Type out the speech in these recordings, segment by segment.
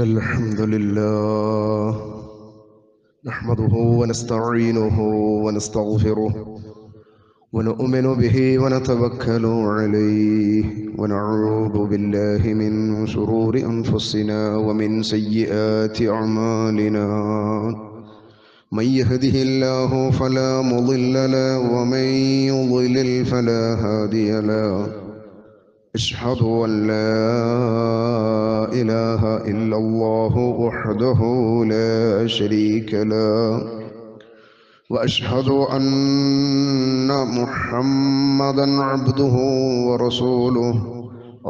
إن الحمد لله نحمده ونستعينه ونستغفره ونؤمن به ونتوكل عليه ونعوذ بالله من شرور أنفسنا ومن سيئات أعمالنا من يهده الله فلا مضل له ومن يضلل فلا هادي له أشهد أن لا إله إلا الله وحده لا شريك له وأشهد أن محمدا عبده ورسوله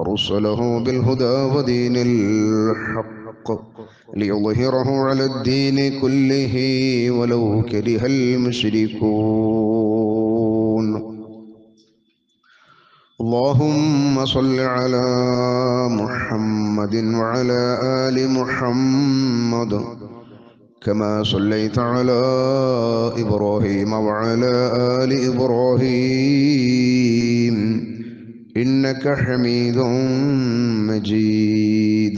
أرسله بالهدى ودين الحق ليظهره على الدين كله ولو كره المشركون اللهم صل على محمد وعلى آل محمد كما صليت على إبراهيم وعلى آل إبراهيم إنك حميد مجيد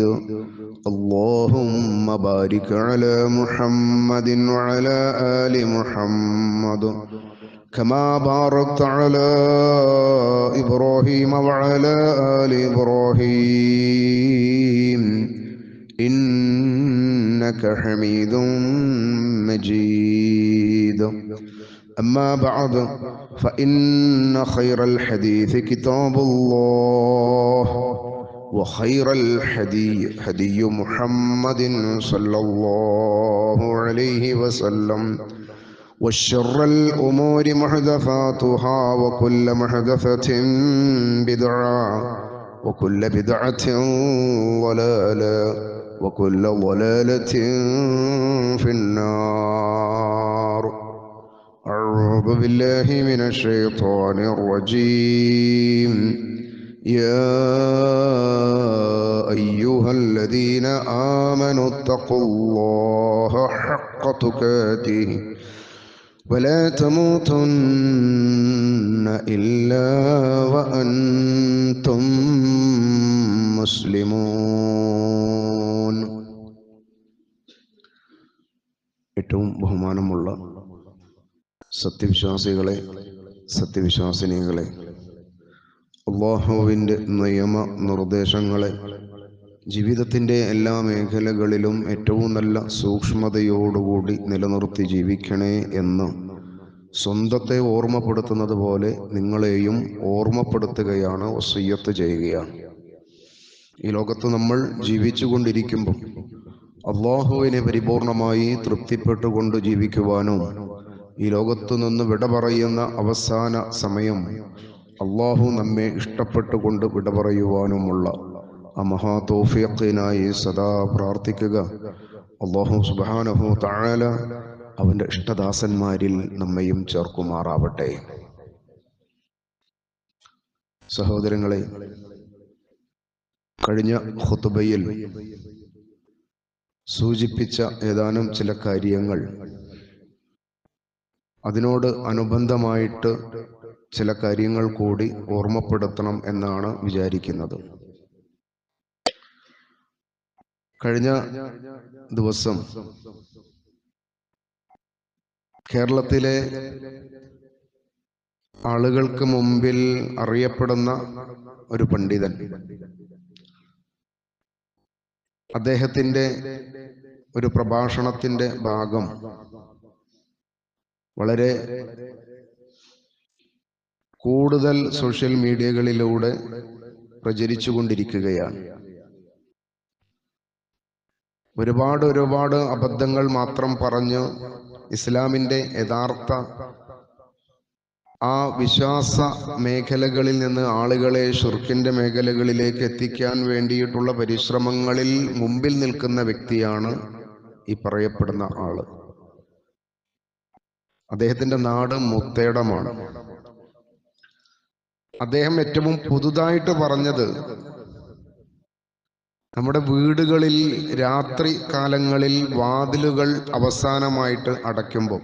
اللهم بارك على محمد وعلى آل محمد كما باركت على إبراهيم وعلى آل إبراهيم إنك حميد مجيد أما بعد فإن خير الحديث كتاب الله وخير الهدي هدي محمد صلى الله عليه وسلم وشر الأمور محدثاتها وكل محدثة بدعة وكل بدعة ضلالة وكل ضلالة في النار أعوذ بالله من الشيطان الرجيم يا أيها الذين آمنوا اتقوا الله حق تقاته ولا تموتن إلا وأنتم مسلمون. ഏറ്റവും ബഹുമാനമുള്ള സത്യവിശ്വാസികളെ, സത്യവിശ്വാസിനികളെ, അല്ലാഹുവിൻ്റെ നിയമ നിർദ്ദേശങ്ങളെ ജീവിതത്തിൻ്റെ എല്ലാ മേഖലകളിലും ഏറ്റവും നല്ല സൂക്ഷ്മതയോടുകൂടി നിലനിർത്തി ജീവിക്കണേ എന്ന് സ്വന്തത്തെ ഓർമ്മപ്പെടുത്തുന്നത് പോലെ നിങ്ങളെയും ഓർമ്മപ്പെടുത്തുകയാണ്, വസിയ്യത്ത് ചെയ്യുകയാണ്. ഈ ലോകത്ത് നമ്മൾ ജീവിച്ചു കൊണ്ടിരിക്കുമ്പോൾ അല്ലാഹുവിനെ പരിപൂർണമായി തൃപ്തിപ്പെട്ടുകൊണ്ട് ജീവിക്കുവാനും ഈ ലോകത്തു നിന്ന് വിട പറയുന്ന അവസാന സമയം അല്ലാഹു നമ്മെ ഇഷ്ടപ്പെട്ടുകൊണ്ട് വിട പറയുവാനുമുള്ള ആ മഹാ തൗഫീഖിനായി സദാ പ്രാർത്ഥിക്കുക. അല്ലാഹു സുബ്ഹാനഹു തആല അവൻ്റെ ഇഷ്ടദാസന്മാരിൽ നമ്മയും ചേർക്കുമാറാവട്ടെ. സഹോദരങ്ങളെ, കഴിഞ്ഞ ഖുതുബയിൽ സൂചിപ്പിച്ച ഏതാനും ചില കാര്യങ്ങൾ, അതിനോട് അനുബന്ധമായിട്ട് ചില കാര്യങ്ങൾ കൂടി ഓർമ്മപ്പെടുത്തണം എന്നാണ് വിചാരിക്കുന്നത്. കഴിഞ്ഞ ദിവസം കേരളത്തിലെ ആളുകൾക്ക് മുമ്പിൽ അറിയപ്പെടുന്ന ഒരു പണ്ഡിതൻ, അദ്ദേഹത്തിൻ്റെ ഒരു പ്രഭാഷണത്തിൻ്റെ ഭാഗം വളരെ കൂടുതൽ സോഷ്യൽ മീഡിയകളിലൂടെ പ്രചരിച്ചുകൊണ്ടിരിക്കുകയാണ്. ഒരുപാട് അബദ്ധങ്ങൾ മാത്രം പറഞ്ഞ് ഇസ്ലാമിൻ്റെ യഥാർത്ഥ ആ വിശ്വാസ മേഖലകളിൽ നിന്ന് ആളുകളെ ശിർക്കിൻ്റെ മേഖലകളിലേക്ക് എത്തിക്കാൻ വേണ്ടിയിട്ടുള്ള പരിശ്രമങ്ങളിൽ മുമ്പിൽ നിൽക്കുന്ന വ്യക്തിയാണ് ഈ പറയപ്പെടുന്ന ആള്. അദ്ദേഹത്തിൻ്റെ നാട് മുത്തേടമാണ്. അദ്ദേഹം ഏറ്റവും പുതുതായിട്ട് പറഞ്ഞത്, നമ്മുടെ വീടുകളിൽ രാത്രി കാലങ്ങളിൽ വാതിലുകൾ അവസാനമായിട്ട് അടയ്ക്കുമ്പോൾ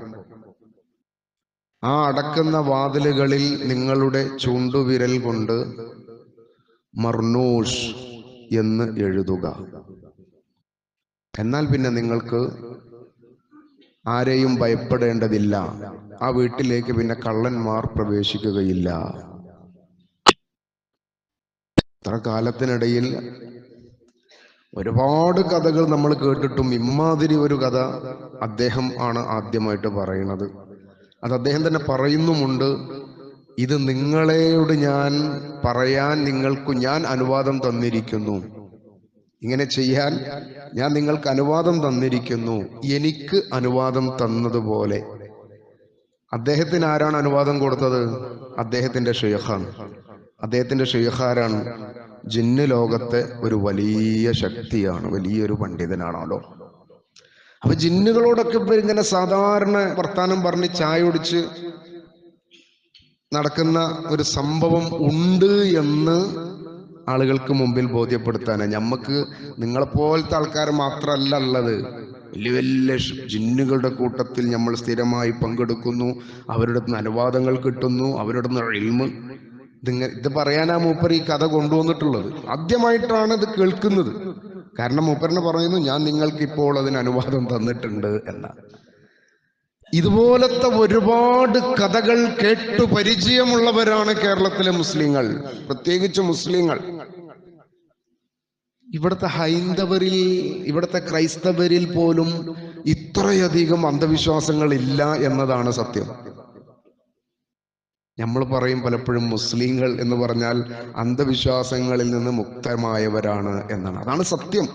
ആ അടക്കുന്ന വാതിലുകളിൽ നിങ്ങളുടെ ചൂണ്ടുവിരൽ കൊണ്ട് മർനൂഷ് എന്ന് എഴുതുക. എന്നാൽ പിന്നെ നിങ്ങൾക്ക് ആരെയും ഭയപ്പെടേണ്ടതില്ല. ആ വീട്ടിലേക്ക് പിന്നെ കള്ളന്മാർ പ്രവേശിക്കുകയില്ല. ഇത്ര കാലത്തിനിടയിൽ ഒരുപാട് കഥകൾ നമ്മൾ കേട്ടിട്ടും ഇമ്മാതിരി ഒരു കഥ അദ്ദേഹം ആണ് ആദ്യമായിട്ട് പറയുന്നത്. അത് അദ്ദേഹം തന്നെ പറയുന്നുമുണ്ട്. ഇത് നിങ്ങളോട് ഞാൻ പറയാൻ നിങ്ങൾക്ക് ഞാൻ അനുവാദം തന്നിരിക്കുന്നു, ഇങ്ങനെ ചെയ്യാൻ ഞാൻ നിങ്ങൾക്ക് അനുവാദം തന്നിരിക്കുന്നു. എനിക്ക് അനുവാദം തന്നതുപോലെ അദ്ദേഹത്തിന് ആരാണ് അനുവാദം കൊടുത്തത്? അദ്ദേഹത്തിന്റെ ഷെയ്ഖാണ്. അദ്ദേഹത്തിന്റെ ഷെയ്ഖാരാണ് ജിന്ന് ലോകത്തെ ഒരു വലിയ ശക്തിയാണ്, വലിയൊരു പണ്ഡിതനാണല്ലോ. അപ്പൊ ജിന്നുകളോടൊക്കെ ഇങ്ങനെ സാധാരണ വർത്താനം പറഞ്ഞ് ചായ ഒടിച്ച് നടക്കുന്ന ഒരു സംഭവം ഉണ്ട് എന്ന് ആളുകൾക്ക് മുമ്പിൽ ബോധ്യപ്പെടുത്താനാണ്. നമുക്ക് നിങ്ങളെപ്പോലത്തെ ആൾക്കാർ മാത്രമല്ല ഉള്ളത്, വലിയ വലിയ ജിന്നുകളുടെ കൂട്ടത്തിൽ നമ്മൾ സ്ഥിരമായി പങ്കെടുക്കുന്നു. അവരുടെ അനുവാദങ്ങൾ കിട്ടുന്നു, അവരുടെ ഇൽമ്. ഇത് പറയാനാ മൂപ്പർ ഈ കഥ കൊണ്ടുവന്നിട്ടുള്ളത്. ആദ്യമായിട്ടാണ് ഇത് കേൾക്കുന്നത്. കാരണം മൂപ്പറിനെ പറയുന്നു, ഞാൻ നിങ്ങൾക്ക് ഇപ്പോൾ അതിന് അനുവാദം തന്നിട്ടുണ്ട് എന്ന. ഇതുപോലത്തെ ഒരുപാട് കഥകൾ കേട്ടു പരിചയമുള്ളവരാണ് കേരളത്തിലെ മുസ്ലിങ്ങൾ, പ്രത്യേകിച്ച് മുസ്ലിങ്ങൾ. ഇവിടുത്തെ ഹൈന്ദവരിൽ, ഇവിടുത്തെ ക്രൈസ്തവരിൽ പോലും ഇത്രയധികം അന്ധവിശ്വാസങ്ങൾ ഇല്ല എന്നതാണ് സത്യം. നമ്മൾ പറയും പലപ്പോഴും മുസ്ലിങ്ങൾ എന്ന് പറഞ്ഞാൽ അന്ധവിശ്വാസങ്ങളിൽ നിന്ന് മുക്തമായവരാണ് എന്നാണ്. അതാണ് സത്യം,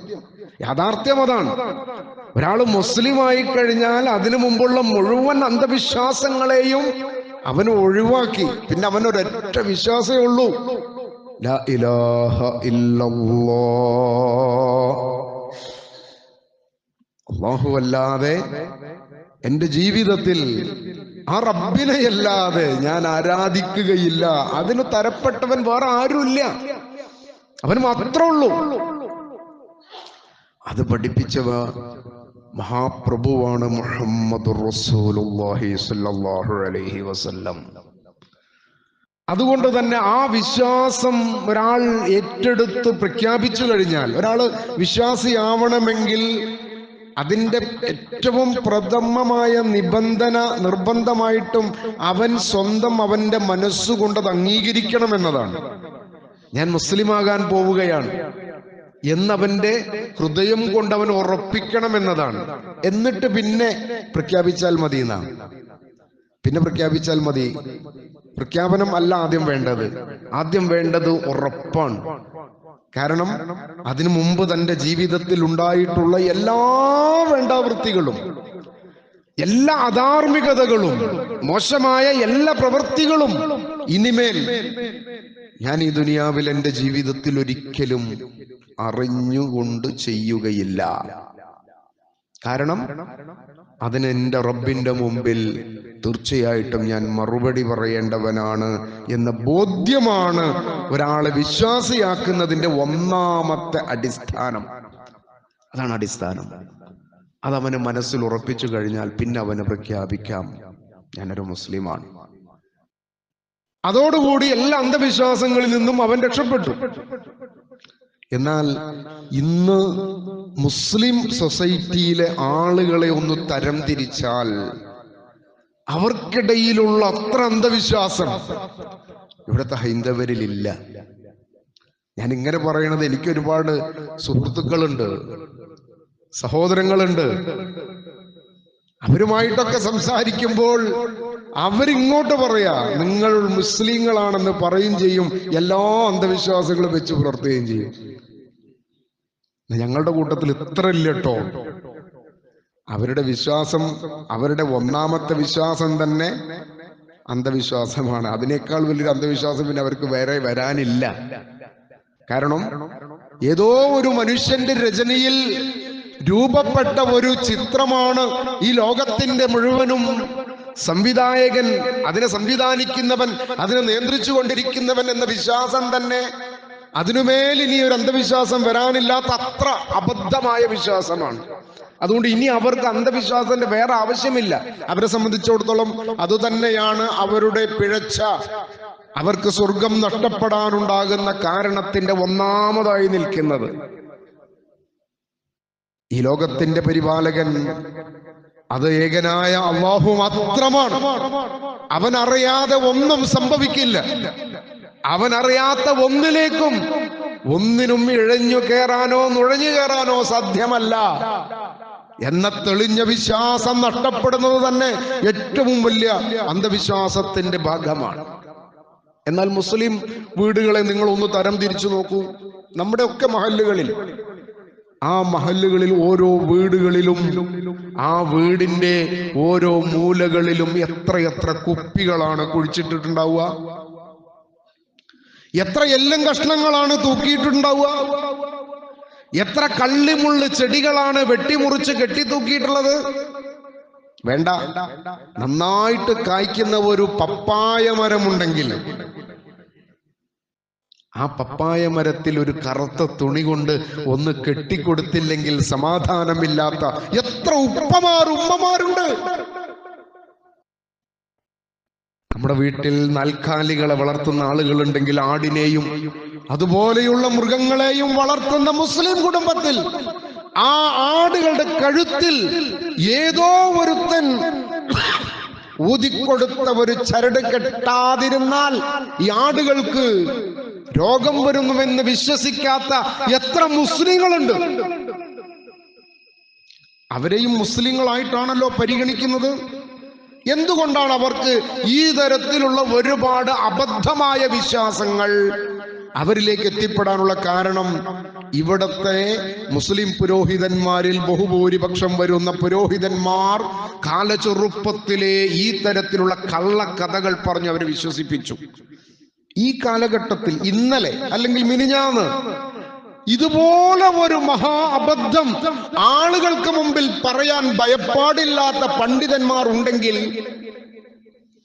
യാഥാർത്ഥ്യം അതാണ്. ഒരാൾ മുസ്ലിം ആയി കഴിഞ്ഞാൽ അതിനു മുമ്പുള്ള മുഴുവൻ അന്ധവിശ്വാസങ്ങളെയും അവൻ ഒഴിവാക്കി. പിന്നെ അവനൊരൊറ്റ വിശ്വാസമേ ഉള്ളൂ, ലാ ഇലാഹ ഇല്ലല്ലാഹ്, അല്ലാഹു അല്ലാതെ എന്റെ ജീവിതത്തിൽ ആ റബ്ബിനെയല്ലാതെ ഞാൻ ആരാധിക്കുകയില്ല. അതിന് തരപ്പെട്ടവൻ വേറെ ആരുമില്ല, അവന് മാത്രമേ ഉള്ളൂ. അത് പഠിപ്പിച്ചവ മഹാപ്രഭുവാണ് മുഹമ്മദുർ റസൂലുള്ളാഹി സ്വല്ലല്ലാഹു അലൈഹി വസല്ലം. അതുകൊണ്ട് തന്നെ ആ വിശ്വാസം ഒരാൾ ഏറ്റെടുത്ത് പ്രഖ്യാപിച്ചു കഴിഞ്ഞാൽ, ഒരാൾ വിശ്വാസിയാവണമെങ്കിൽ അതിന്റെ ഏറ്റവും പ്രഥമമായ നിബന്ധന നിർബന്ധമായിട്ടും അവൻ സ്വന്തം അവന്റെ മനസ്സുകൊണ്ട് അത് അംഗീകരിക്കണം എന്നതാണ്. ഞാൻ മുസ്ലിമാകാൻ പോവുകയാണ് എന്നവന്റെ ഹൃദയം കൊണ്ട് അവൻ ഉറപ്പിക്കണം എന്നതാണ്. എന്നിട്ട് പിന്നെ പ്രഖ്യാപിച്ചാൽ മതി എന്നാണ്. പിന്നെ പ്രഖ്യാപിച്ചാൽ മതി. പ്രഖ്യാപനം അല്ല ആദ്യം വേണ്ടത്. ആദ്യം വേണ്ടത് ഉറപ്പാണ്. കാരണം അതിനു മുമ്പ് തന്റെ ജീവിതത്തിൽ ഉണ്ടായിട്ടുള്ള എല്ലാ വേണ്ടാവൃത്തികളും, എല്ലാ അധാർമികതകളും, മോശമായ എല്ലാ പ്രവൃത്തികളും ഇനിമേൽ ഞാൻ ഈ ദുനിയാവിൽ എന്റെ ജീവിതത്തിൽ ഒരിക്കലും അറിഞ്ഞുകൊണ്ട് ചെയ്യുകയില്ല. കാരണം അതിന് എന്റെ റബ്ബിന്റെ മുമ്പിൽ തീർച്ചയായിട്ടും ഞാൻ മറുപടി പറയേണ്ടവനാണ് എന്ന ബോധ്യമാണ് ഒരാളെ വിശ്വാസിയാക്കുന്നതിന്റെ ഒന്നാമത്തെ അടിസ്ഥാനം. അതാണ് അടിസ്ഥാനം. അതവന് മനസ്സിൽ ഉറപ്പിച്ചു കഴിഞ്ഞാൽ പിന്നെ അവന് പ്രഖ്യാപിക്കാം, ഞാനൊരു മുസ്ലിമാണ്. അതോടുകൂടി എല്ലാ അന്ധവിശ്വാസങ്ങളിൽ നിന്നും അവൻ രക്ഷപ്പെട്ടു. എന്നാൽ ഇന്ന് മുസ്ലിം സൊസൈറ്റിയിലെ ആളുകളെ ഒന്ന് തരം തിരിച്ചാൽ അവർക്കിടയിലുള്ള അത്ര അന്ധവിശ്വാസം ഇവിടുത്തെ ഹൈന്ദവരിലില്ല. ഞാൻ ഇങ്ങനെ പറയണത്, എനിക്ക് ഒരുപാട് സുഹൃത്തുക്കളുണ്ട്, സഹോദരങ്ങളുണ്ട്. അവരുമായിട്ടൊക്കെ സംസാരിക്കുമ്പോൾ അവരിങ്ങോട്ട് പറയാ, നിങ്ങൾ മുസ്ലിങ്ങളാണെന്ന് പറയും ചെയ്യും, എല്ലാ അന്ധവിശ്വാസങ്ങളും വെച്ച് പുലർത്തുകയും ചെയ്യും. ഞങ്ങളുടെ കൂട്ടത്തിൽ ഇത്ര ഇല്ല കേട്ടോ. അവരുടെ വിശ്വാസം, അവരുടെ ഒന്നാമത്തെ വിശ്വാസം തന്നെ അന്ധവിശ്വാസമാണ്. അതിനേക്കാൾ വലിയൊരു അന്ധവിശ്വാസം പിന്നെ അവർക്ക് വേറെ വരാനില്ല. കാരണം ഏതോ ഒരു മനുഷ്യന്റെ രചനയിൽ രൂപപ്പെട്ട ഒരു ചിത്രമാണ് ഈ ലോകത്തിന്റെ മുഴുവനും സംവിധായകൻ, അതിനെ സംവിധാനിക്കുന്നവൻ, അതിനെ നിയന്ത്രിച്ചു കൊണ്ടിരിക്കുന്നവൻ എന്ന വിശ്വാസം തന്നെ അതിനുമേൽ ഇനി ഒരു അന്ധവിശ്വാസം വരാനില്ലാത്ത അത്ര അബദ്ധമായ വിശ്വാസമാണ്. അതുകൊണ്ട് ഇനി അവർക്ക് അന്ധവിശ്വാസത്തിന്റെ വേറെ ആവശ്യമില്ല. അവരെ സംബന്ധിച്ചിടത്തോളം അതുതന്നെയാണ് അവരുടെ പിഴച്ച, അവർക്ക് സ്വർഗം നഷ്ടപ്പെടാനുണ്ടാകുന്ന കാരണത്തിന്റെ ഒന്നാമതായി നിൽക്കുന്നത്. ഈ ലോകത്തിന്റെ പരിപാലകൻ അത് ഏകനായ അല്ലാഹു മാത്രമാണ്. അവനറിയാതെ ഒന്നും സംഭവിക്കില്ല. അവനറിയാത്ത ഒന്നിനും ഇഴഞ്ഞു കയറാനോ നുഴഞ്ഞു കയറാനോ സാധ്യമല്ല എന്ന തെളിഞ്ഞ വിശ്വാസം നഷ്ടപ്പെടുന്നത് തന്നെ ഏറ്റവും വലിയ അന്ധവിശ്വാസത്തിന്റെ ഭാഗമാണ്. എന്നാൽ മുസ്ലിം വീടുകളെ നിങ്ങൾ ഒന്ന് തരം തിരിച്ചു നോക്കൂ. നമ്മുടെ ഒക്കെ മഹല്ലുകളിൽ, ആ മഹല്ലുകളിൽ ഓരോ വീടുകളിലും, ആ വീടിന്റെ ഓരോ മൂലകളിലും എത്രയെത്ര കുപ്പികളാണ് കുഴിച്ചിട്ടിട്ടുണ്ടാവുക, എത്ര എല്ലും കഷ്ണങ്ങളാണ് തൂക്കിയിട്ടുണ്ടാവുക, എത്ര കള്ളിമുള്ള് ചെടികളാണ് വെട്ടിമുറിച്ച് കെട്ടിത്തൂക്കിയിട്ടുള്ളത്. വേണ്ട, നന്നായിട്ട് കായ്ക്കുന്ന ഒരു പപ്പായ മരമുണ്ടെങ്കിൽ ആ പപ്പായ മരത്തിൽ ഒരു കറുത്ത തുണി കൊണ്ട് ഒന്ന് കെട്ടിക്കൊടുത്തില്ലെങ്കിൽ സമാധാനമില്ലാത്ത എത്ര ഉമ്മമാരുണ്ട്. നമ്മുടെ വീട്ടിൽ നാൽക്കാലികളെ വളർത്തുന്ന ആളുകളുണ്ടെങ്കിൽ ആടിനെയും അതുപോലെയുള്ള മൃഗങ്ങളെയും വളർത്തുന്ന മുസ്ലിം കുടുംബത്തിൽ ആ ആടുകളുടെ കഴുത്തിൽ ഏതോ ഒരുത്തൻ ഊതിക്കൊടുത്ത ഒരു ചരട് കെട്ടാതിരുന്നാൽ ഈ ആടുകൾക്ക് രോഗം വരുന്നുവെന്ന് വിശ്വസിക്കാത്ത എത്ര മുസ്ലിങ്ങളുണ്ട്. അവരെയും മുസ്ലിങ്ങളായിട്ടാണല്ലോ പരിഗണിക്കുന്നത്. എന്തുകൊണ്ടാണ് അവർക്ക് ഈ തരത്തിലുള്ള ഒരുപാട് അബദ്ധമായ വിശ്വാസങ്ങൾ അവരിലേക്ക് എത്തിപ്പെടാനുള്ള കാരണം? ഇവിടത്തെ മുസ്ലിം പുരോഹിതന്മാരിൽ ബഹുഭൂരിപക്ഷം വരുന്ന പുരോഹിതന്മാർ കാലചെറുപ്പത്തിലെ ഈ തരത്തിലുള്ള കള്ളക്കഥകൾ പറഞ്ഞ് അവരെ വിശ്വസിപ്പിച്ചു. ഈ കാലഘട്ടത്തിൽ ഇന്നലെ അല്ലെങ്കിൽ മിനിഞ്ഞാന്ന് ഇതുപോലെ ഒരു മഹാ അബദ്ധം ആളുകൾക്ക് മുമ്പിൽ പറയാൻ ഭയപ്പാടില്ലാത്ത പണ്ഡിതന്മാർ ഉണ്ടെങ്കിൽ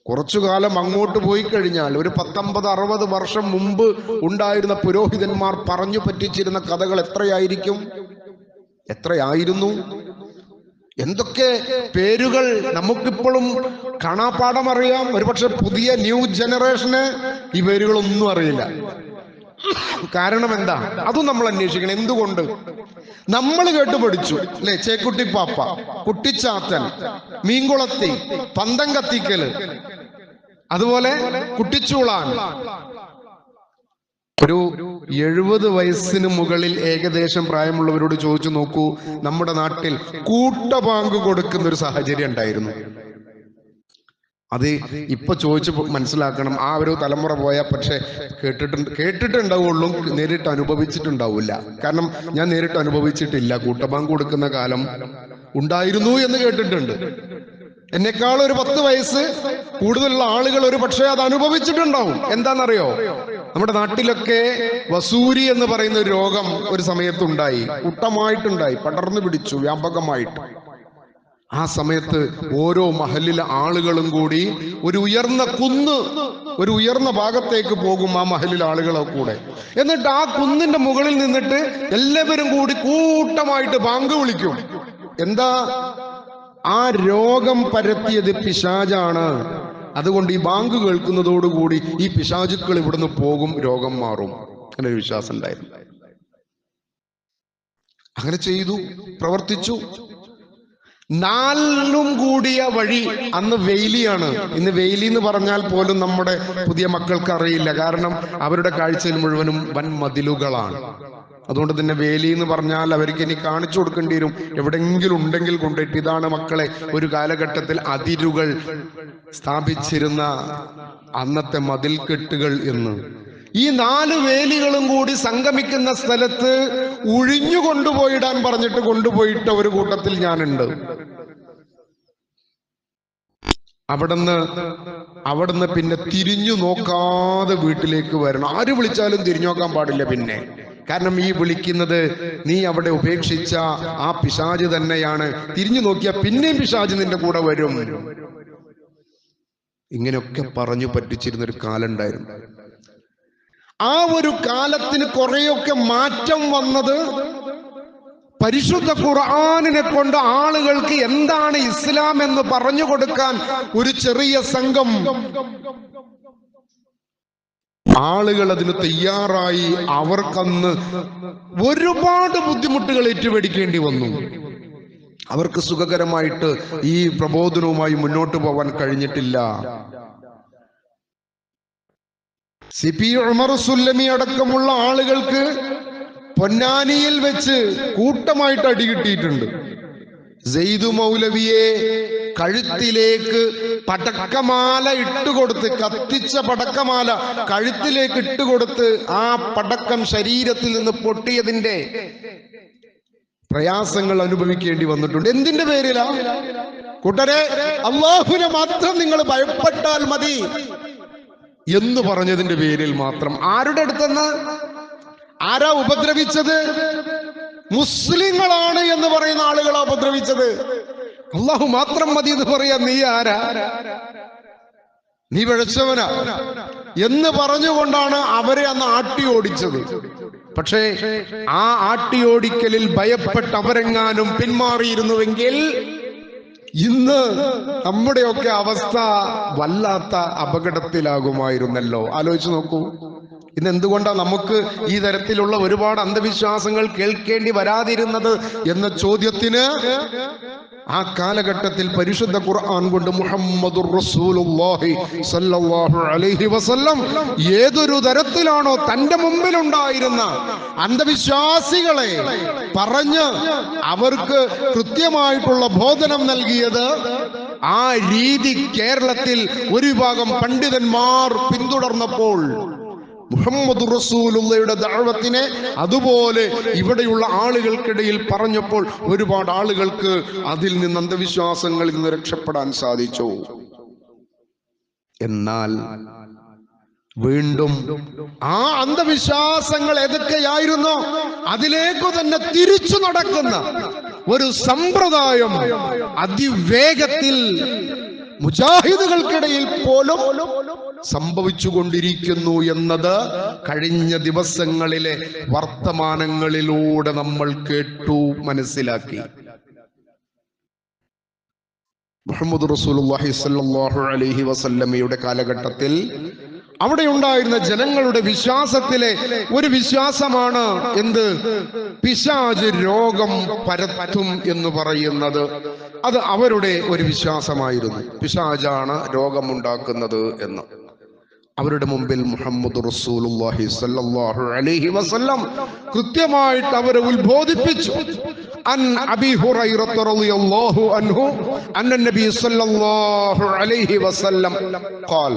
കുറച്ചു കാലം അങ്ങോട്ട് പോയി കഴിഞ്ഞാൽ ഒരു 50-60 വർഷം മുമ്പ് ഉണ്ടായിരുന്ന പുരോഹിതന്മാർ പറഞ്ഞു പറ്റിച്ചിരുന്ന കഥകൾ എത്രയായിരുന്നു? എന്തൊക്കെ പേരുകൾ നമുക്കിപ്പോഴും കാണാപ്പാഠം അറിയാം. ഒരുപക്ഷെ പുതിയ ന്യൂ ജനറേഷന് ഈ പേരുകളൊന്നും അറിയില്ല. കാരണം എന്താ? അതും നമ്മൾ അന്വേഷിക്കണം. എന്തുകൊണ്ട്? നമ്മൾ കേട്ടു പഠിച്ചു അല്ലെ? ചേക്കുട്ടി പാപ്പ, കുട്ടിച്ചാത്തൻ, മീൻകുളത്തി, പന്തം കത്തിക്കല്, അതുപോലെ കുട്ടിച്ചൂളാൻ. ഒരു 70 വയസ്സിന് മുകളിൽ ഏകദേശം പ്രായമുള്ളവരോട് ചോദിച്ചു നോക്കൂ, നമ്മുടെ നാട്ടിൽ കൂട്ടബാങ്ക് കൊടുക്കുന്ന ഒരു സാഹചര്യം ഉണ്ടായിരുന്നു. അത് ഇപ്പൊ ചോദിച്ച് മനസ്സിലാക്കണം. ആ ഒരു തലമുറ പോയാൽ പക്ഷെ കേട്ടിട്ടുണ്ടാവുള്ളൂ, നേരിട്ട് അനുഭവിച്ചിട്ടുണ്ടാവില്ല. കാരണം ഞാൻ നേരിട്ട് അനുഭവിച്ചിട്ടില്ല. കൂട്ടബാങ്ക് കൊടുക്കുന്ന കാലം ഉണ്ടായിരുന്നു എന്ന് കേട്ടിട്ടുണ്ട്. എന്നെക്കാൾ ഒരു 10 വയസ്സ് കൂടുതലുള്ള ആളുകൾ ഒരു പക്ഷേ അത് അനുഭവിച്ചിട്ടുണ്ടാവും. എന്താണെന്നറിയോ? നമ്മുടെ നാട്ടിലൊക്കെ വസൂരി എന്ന് പറയുന്ന ഒരു രോഗം ഒരു സമയത്തുണ്ടായി, കൂട്ടമായിട്ടുണ്ടായി, പടർന്നു പിടിച്ചു വ്യാപകമായിട്ട്. ആ സമയത്ത് ഓരോ മഹലിലെ ആളുകളും കൂടി ഒരു ഉയർന്ന ഭാഗത്തേക്ക് പോകും, ആ മഹലിലെ ആളുകളെ കൂടെ. എന്നിട്ട് ആ കുന്നിന്റെ മുകളിൽ നിന്നിട്ട് എല്ലാവരും കൂടി കൂട്ടമായിട്ട് ബാങ്ക് വിളിക്കും. എന്താ? ആ രോഗം പരത്തിയത് പിശാചാണ്. അതുകൊണ്ട് ഈ ബാങ്ക് കേൾക്കുന്നതോടുകൂടി ഈ പിശാചുക്കൾ ഇവിടുന്ന് പോകും, രോഗം മാറും. അങ്ങനെ ഒരു വിശ്വാസം ഉണ്ടായിരുന്നു. അങ്ങനെ ചെയ്തു, പ്രവർത്തിച്ചു. 4 കൂടിയ വഴി. അന്ന് വെയിലിയാണ്. ഇന്ന് വെയിലി എന്ന് പറഞ്ഞാൽ പോലും നമ്മുടെ പുതിയ മക്കൾക്ക് അറിയില്ല. കാരണം അവരുടെ കാഴ്ചയിൽ മുഴുവനും വൻ മതിലുകളാണ്. അതുകൊണ്ട് തന്നെ വേലി എന്ന് പറഞ്ഞാൽ അവർക്ക് ഇനി കാണിച്ചു കൊടുക്കേണ്ടി വരും. എവിടെങ്കിലും ഉണ്ടെങ്കിൽ കൊണ്ടിട്ട് ഇതാണ് മക്കളെ ഒരു കാലഘട്ടത്തിൽ അതിരുകൾ സ്ഥാപിച്ചിരുന്ന അന്നത്തെ മതിൽക്കെട്ടുകൾ എന്ന്. ഈ 4 വേലികളും കൂടി സംഗമിക്കുന്ന സ്ഥലത്ത് ഒഴിഞ്ഞു കൊണ്ടുപോയിടാൻ പറഞ്ഞിട്ട് കൊണ്ടുപോയിട്ട ഒരു കൂട്ടത്തിൽ ഞാനുണ്ട്. അവിടുന്ന് പിന്നെ തിരിഞ്ഞു നോക്കാതെ വീട്ടിലേക്ക് വരണം. ആര് വിളിച്ചാലും തിരിഞ്ഞു നോക്കാൻ പാടില്ല പിന്നെ. കാരണം ഈ വിളിക്കുന്നത് നീ അവിടെ ഉപേക്ഷിച്ച ആ പിശാച് തന്നെയാണ്. തിരിഞ്ഞു നോക്കിയാൽ പിന്നെയും പിശാച് നിന്റെ കൂടെ വരും. ഇങ്ങനെയൊക്കെ പറഞ്ഞു പറ്റിച്ചിരുന്നൊരു കാലം ഉണ്ടായിരുന്നു. ആ ഒരു കാലത്തിന് കുറെയൊക്കെ മാറ്റം വന്നത് പരിശുദ്ധ ഖുർആനിനെ കൊണ്ട് ആളുകൾക്ക് എന്താണ് ഇസ്ലാം എന്ന് പറഞ്ഞു കൊടുക്കാൻ ഒരു ചെറിയ സംഘം ആളുകൾ അതിന് തയ്യാറായി. അവർക്കന്ന് ഒരുപാട് ബുദ്ധിമുട്ടുകൾ ഏറ്റുപിടിക്കേണ്ടി വന്നു. അവർക്ക് സുഖകരമായിട്ട് ഈ പ്രബോധനവുമായി മുന്നോട്ട് പോകാൻ കഴിഞ്ഞിട്ടില്ല. CP ഉമർ സുല്ലമി അടക്കമുള്ള ആളുകൾക്ക് പൊന്നാനിയിൽ വെച്ച് കൂട്ടമായിട്ട് അടി കിട്ടിയിട്ടുണ്ട്. സെയ്ദു മൗലവിയെ കഴുത്തിലേക്ക് പടക്കമാല ഇട്ടുകൊടുത്ത്, കത്തിച്ച പടക്കമാല കഴുത്തിലേക്ക് ഇട്ടുകൊടുത്ത് ആ പടക്കം ശരീരത്തിൽ നിന്ന് പൊട്ടിയതിന്റെ പ്രയാസങ്ങൾ അനുഭവിക്കേണ്ടി വന്നിട്ടുണ്ട്. എന്തിന്റെ പേരിലാ? കൂട്ടരെ, അള്ളാഹുവിനെ മാത്രം നിങ്ങൾ ഭയപ്പെട്ടാൽ മതി എന്ന് പറഞ്ഞതിന്റെ പേരിൽ മാത്രം. ആരുടെ അടുത്തെന്ന്? ആരാ ഉപദ്രവിച്ചത്? മുസ്ലിങ്ങളാണ് എന്ന് പറയുന്ന ആളുകളാ ഉപദ്രവിച്ചത്. അള്ളാഹു മാത്രം മതി എന്ന് പറയാൻ നീ ആരാ? നീ പിഴച്ചവനാ എന്ന് പറഞ്ഞുകൊണ്ടാണ് അവരെ അന്ന് ആട്ടി ഓടിച്ചത്. പക്ഷേ ആ ആട്ടിയോടിക്കലിൽ ഭയപ്പെട്ട് അവരെങ്ങാനും പിന്മാറിയിരുന്നുവെങ്കിൽ ഇന്ന് നമ്മുടെയൊക്കെ അവസ്ഥ വല്ലാത്ത അപകടത്തിലാകുമായിരുന്നല്ലോ. ആലോചിച്ച് നോക്കൂ. ഇന്ന് എന്തുകൊണ്ടാണ് നമുക്ക് ഈ തരത്തിലുള്ള ഒരുപാട് അന്ധവിശ്വാസങ്ങൾ കേൾക്കേണ്ടി വരാതിരുന്നത് എന്ന ചോദ്യത്തിന് ആ കാലഘട്ടത്തിൽ പരിശുദ്ധ ഖുർആൻ കൊണ്ട് മുഹമ്മദുർ റസൂലുള്ളാഹി സ്വല്ലല്ലാഹു അലൈഹി വസല്ലം ഏതൊരു തരത്തിലാണോ തന്റെ മുമ്പിലുണ്ടായിരുന്ന അന്ധവിശ്വാസികളെ പറഞ്ഞ് അവർക്ക് കൃത്യമായിട്ടുള്ള ബോധനം നൽകിയത്, ആ രീതി കേരളത്തിൽ ഒരു വിഭാഗം പണ്ഡിതന്മാർ പിന്തുടർന്നപ്പോൾ മുഹമ്മദ് റസൂലുള്ളയുടെ ദഅവത്തിനെ അതുപോലെ ഇവിടെയുള്ള ആളുകൾക്കിടയിൽ പറഞ്ഞപ്പോൾ ഒരുപാട് ആളുകൾക്ക് അതിൽ നിന്ന് അന്ധവിശ്വാസങ്ങളിൽ നിന്ന് രക്ഷപ്പെടാൻ സാധിച്ചു. എന്നാൽ വീണ്ടും ആ അന്ധവിശ്വാസങ്ങൾ ഏതൊക്കെയായിരുന്നോ അതിലേക്ക് തന്നെ തിരിച്ചു നടക്കുന്ന ഒരു സമ്പ്രദായം അതിവേഗത്തിൽ മുജാഹിദുകൾക്കിടയിൽ പോലും സംഭവിച്ചുകൊണ്ടിരിക്കുന്നു എന്നത് കഴിഞ്ഞ ദിവസങ്ങളിലെ വർത്തമാനങ്ങളിലൂടെ നമ്മൾ കേട്ടു, മനസ്സിലാക്കി. മുഹമ്മദ് റസൂലുള്ളാഹി സ്വല്ലല്ലാഹു അലൈഹി വസല്ലമയുടെ കാലഘട്ടത്തിൽ അവിടെ ഉണ്ടായിരുന്ന ജനങ്ങളുടെ വിശ്വാസത്തിലെ ഒരു വിശ്വാസമാണ് എന്ത്? പിശാച് രോഗം പരത്തും എന്ന് പറയുന്നത്. അത് അവരുടെ ഒരു വിശ്വാസമായിരുന്നു. പിശാചാണ് രോഗമുണ്ടാക്കുന്നത് എന്ന്. അവരുടെ മുമ്പിൽ മുഹമ്മദ് റസൂലുള്ളാഹി സ്വല്ലല്ലാഹു അലൈഹി വസല്ലം കൃത്യമായിട്ട് അവരെ ഉത്ബോധിപ്പിച്ചു. അൻ അബീ ഹുറൈറ റളിയല്ലാഹു അൻഹു അന്ന നബി സ്വല്ലല്ലാഹു അലൈഹി വസല്ലം ഖാൽ.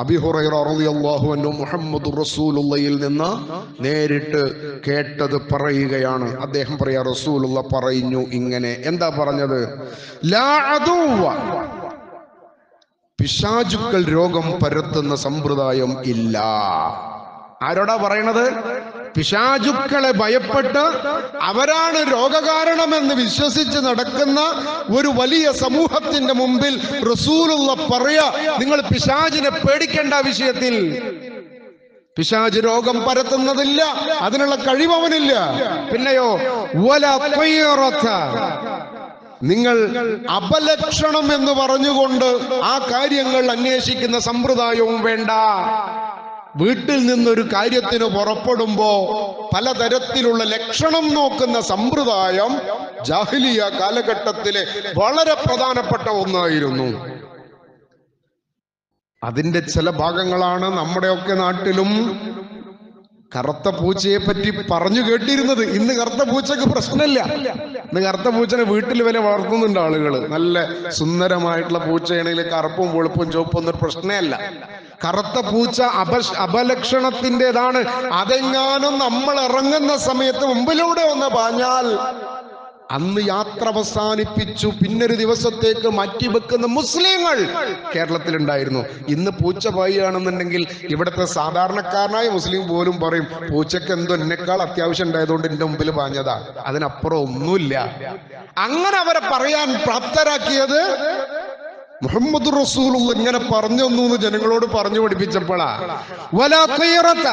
അബീ ഹുറൈറ റളിയല്ലാഹു അൻഹു മുഹമ്മദ് റസൂലുള്ളാഹിയിൽ നിന്ന് നേരിട്ട് കേട്ടത് പറയുകയാണ്. അദ്ദേഹം പറയാ, റസൂലുള്ള പറഞ്ഞു ഇങ്ങനെ. എന്താ പറഞ്ഞത്? ലാ അദുവ, പിശാചുക്കൾ രോഗം പരത്തുന്ന സമ്പ്രദായം ഇല്ല. ആരോടാ പറയണത്? പിശാചുക്കളെ ഭയപ്പെട്ട് അവരാണ് രോഗകാരണമെന്ന് വിശ്വസിച്ച് നടക്കുന്ന ഒരു വലിയ സമൂഹത്തിന്റെ മുമ്പിൽ റസൂലുള്ള പറയാ, നിങ്ങൾ പിശാചിനെ പേടിക്കേണ്ട വിഷയത്തിൽ. പിശാച് രോഗം പരത്തുന്നതില്ല, അതിനുള്ള കഴിവവനില്ല. പിന്നെയോ വല ത്വയ്റത, നിങ്ങൾ അപലക്ഷണം എന്ന് പറഞ്ഞുകൊണ്ട് ആ കാര്യങ്ങൾ അന്വേഷിക്കുന്ന സമ്പ്രദായവും വേണ്ട. വീട്ടിൽ നിന്നൊരു കാര്യത്തിന് പുറപ്പെടുമ്പോ പലതരത്തിലുള്ള ലക്ഷണം നോക്കുന്ന സമ്പ്രദായം ജാഹിലിയ കാലഘട്ടത്തിലെ വളരെ പ്രധാനപ്പെട്ട ഒന്നായിരുന്നു. അതിന്റെ ചില ഭാഗങ്ങളാണ് നമ്മുടെയൊക്കെ നാട്ടിലും കറുത്ത പൂച്ചയെ പറ്റി പറഞ്ഞു കേട്ടിരുന്നത്. ഇന്ന് കറുത്ത പൂച്ചക്ക് പ്രശ്നമില്ല. ഇന്ന് കറുത്ത പൂച്ചനെ വീട്ടിൽ വരെ വളർത്തുന്നുണ്ട് ആളുകൾ. നല്ല സുന്ദരമായിട്ടുള്ള പൂച്ചയാണെങ്കിൽ കറുപ്പും വെളുപ്പും ചുവപ്പൊന്നും ഒരു പ്രശ്നമല്ല. കറുത്ത പൂച്ച അപലക്ഷണത്തിൻ്റെതാണ്. അതെങ്ങാനും നമ്മൾ ഇറങ്ങുന്ന സമയത്ത് മുമ്പിലൂടെ ഒന്ന് പാഞ്ഞാൽ അന്ന് യാത്ര അവസാനിപ്പിച്ചു പിന്നൊരു ദിവസത്തേക്ക് മാറ്റിവെക്കുന്ന മുസ്ലിങ്ങൾ കേരളത്തിലുണ്ടായിരുന്നു. ഇന്ന് പൂച്ച പായുകയാണെന്നുണ്ടെങ്കിൽ ഇവിടുത്തെ സാധാരണക്കാരനായ മുസ്ലിം പോലും പറയും, പൂച്ചക്ക് എന്തോ എന്നെക്കാൾ അത്യാവശ്യം ഉണ്ടായതുകൊണ്ട് എന്റെ മുമ്പിൽ പാഞ്ഞതാ, അതിനപ്പുറം ഒന്നുമില്ല. അങ്ങനെ അവരെ പറയാൻ പ്രാപ്തരാക്കിയത് മുഹമ്മദ് റസൂലുള്ള ഇങ്ങനെ പറഞ്ഞു എന്ന് ജനങ്ങളോട് പറഞ്ഞു പഠിപ്പിച്ചപ്പോഴാ. വലാ ഖൈറത,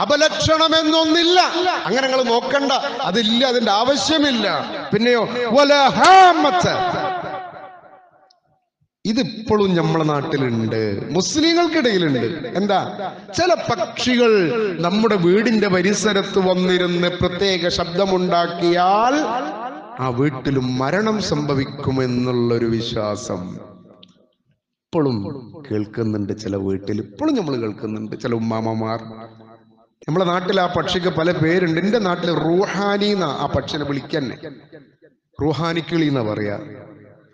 അപലക്ഷണമെന്നൊന്നില്ല, അങ്ങനെ നിങ്ങൾ നോക്കണ്ട, അതില്ല, അതിന്റെ ആവശ്യമില്ല. പിന്നെയോ വലാ ഹാമത, ഇതിപ്പോഴും നമ്മളെ നാട്ടിലുണ്ട്, മുസ്ലിങ്ങൾക്കിടയിലുണ്ട്. എന്താ, ചില പക്ഷികൾ നമ്മുടെ വീടിന്റെ പരിസരത്ത് വന്നിരുന്ന് പ്രത്യേക ശബ്ദമുണ്ടാക്കിയാൽ ആ വീട്ടിലും മരണം സംഭവിക്കുമെന്നുള്ളൊരു വിശ്വാസം ഇപ്പോഴും കേൾക്കുന്നുണ്ട്. ചില വീട്ടിൽ ഇപ്പോഴും നമ്മൾ കേൾക്കുന്നുണ്ട്. ചില ഉമ്മാമ്മമാർ, നമ്മളെ നാട്ടിൽ ആ പക്ഷിക്ക് പല പേരുണ്ട്. എന്റെ നാട്ടിൽ റൂഹാനി എന്നാ ആ പക്ഷിനെ വിളിക്കന്നെ, റൂഹാനി കിളി എന്നാ പറയാ.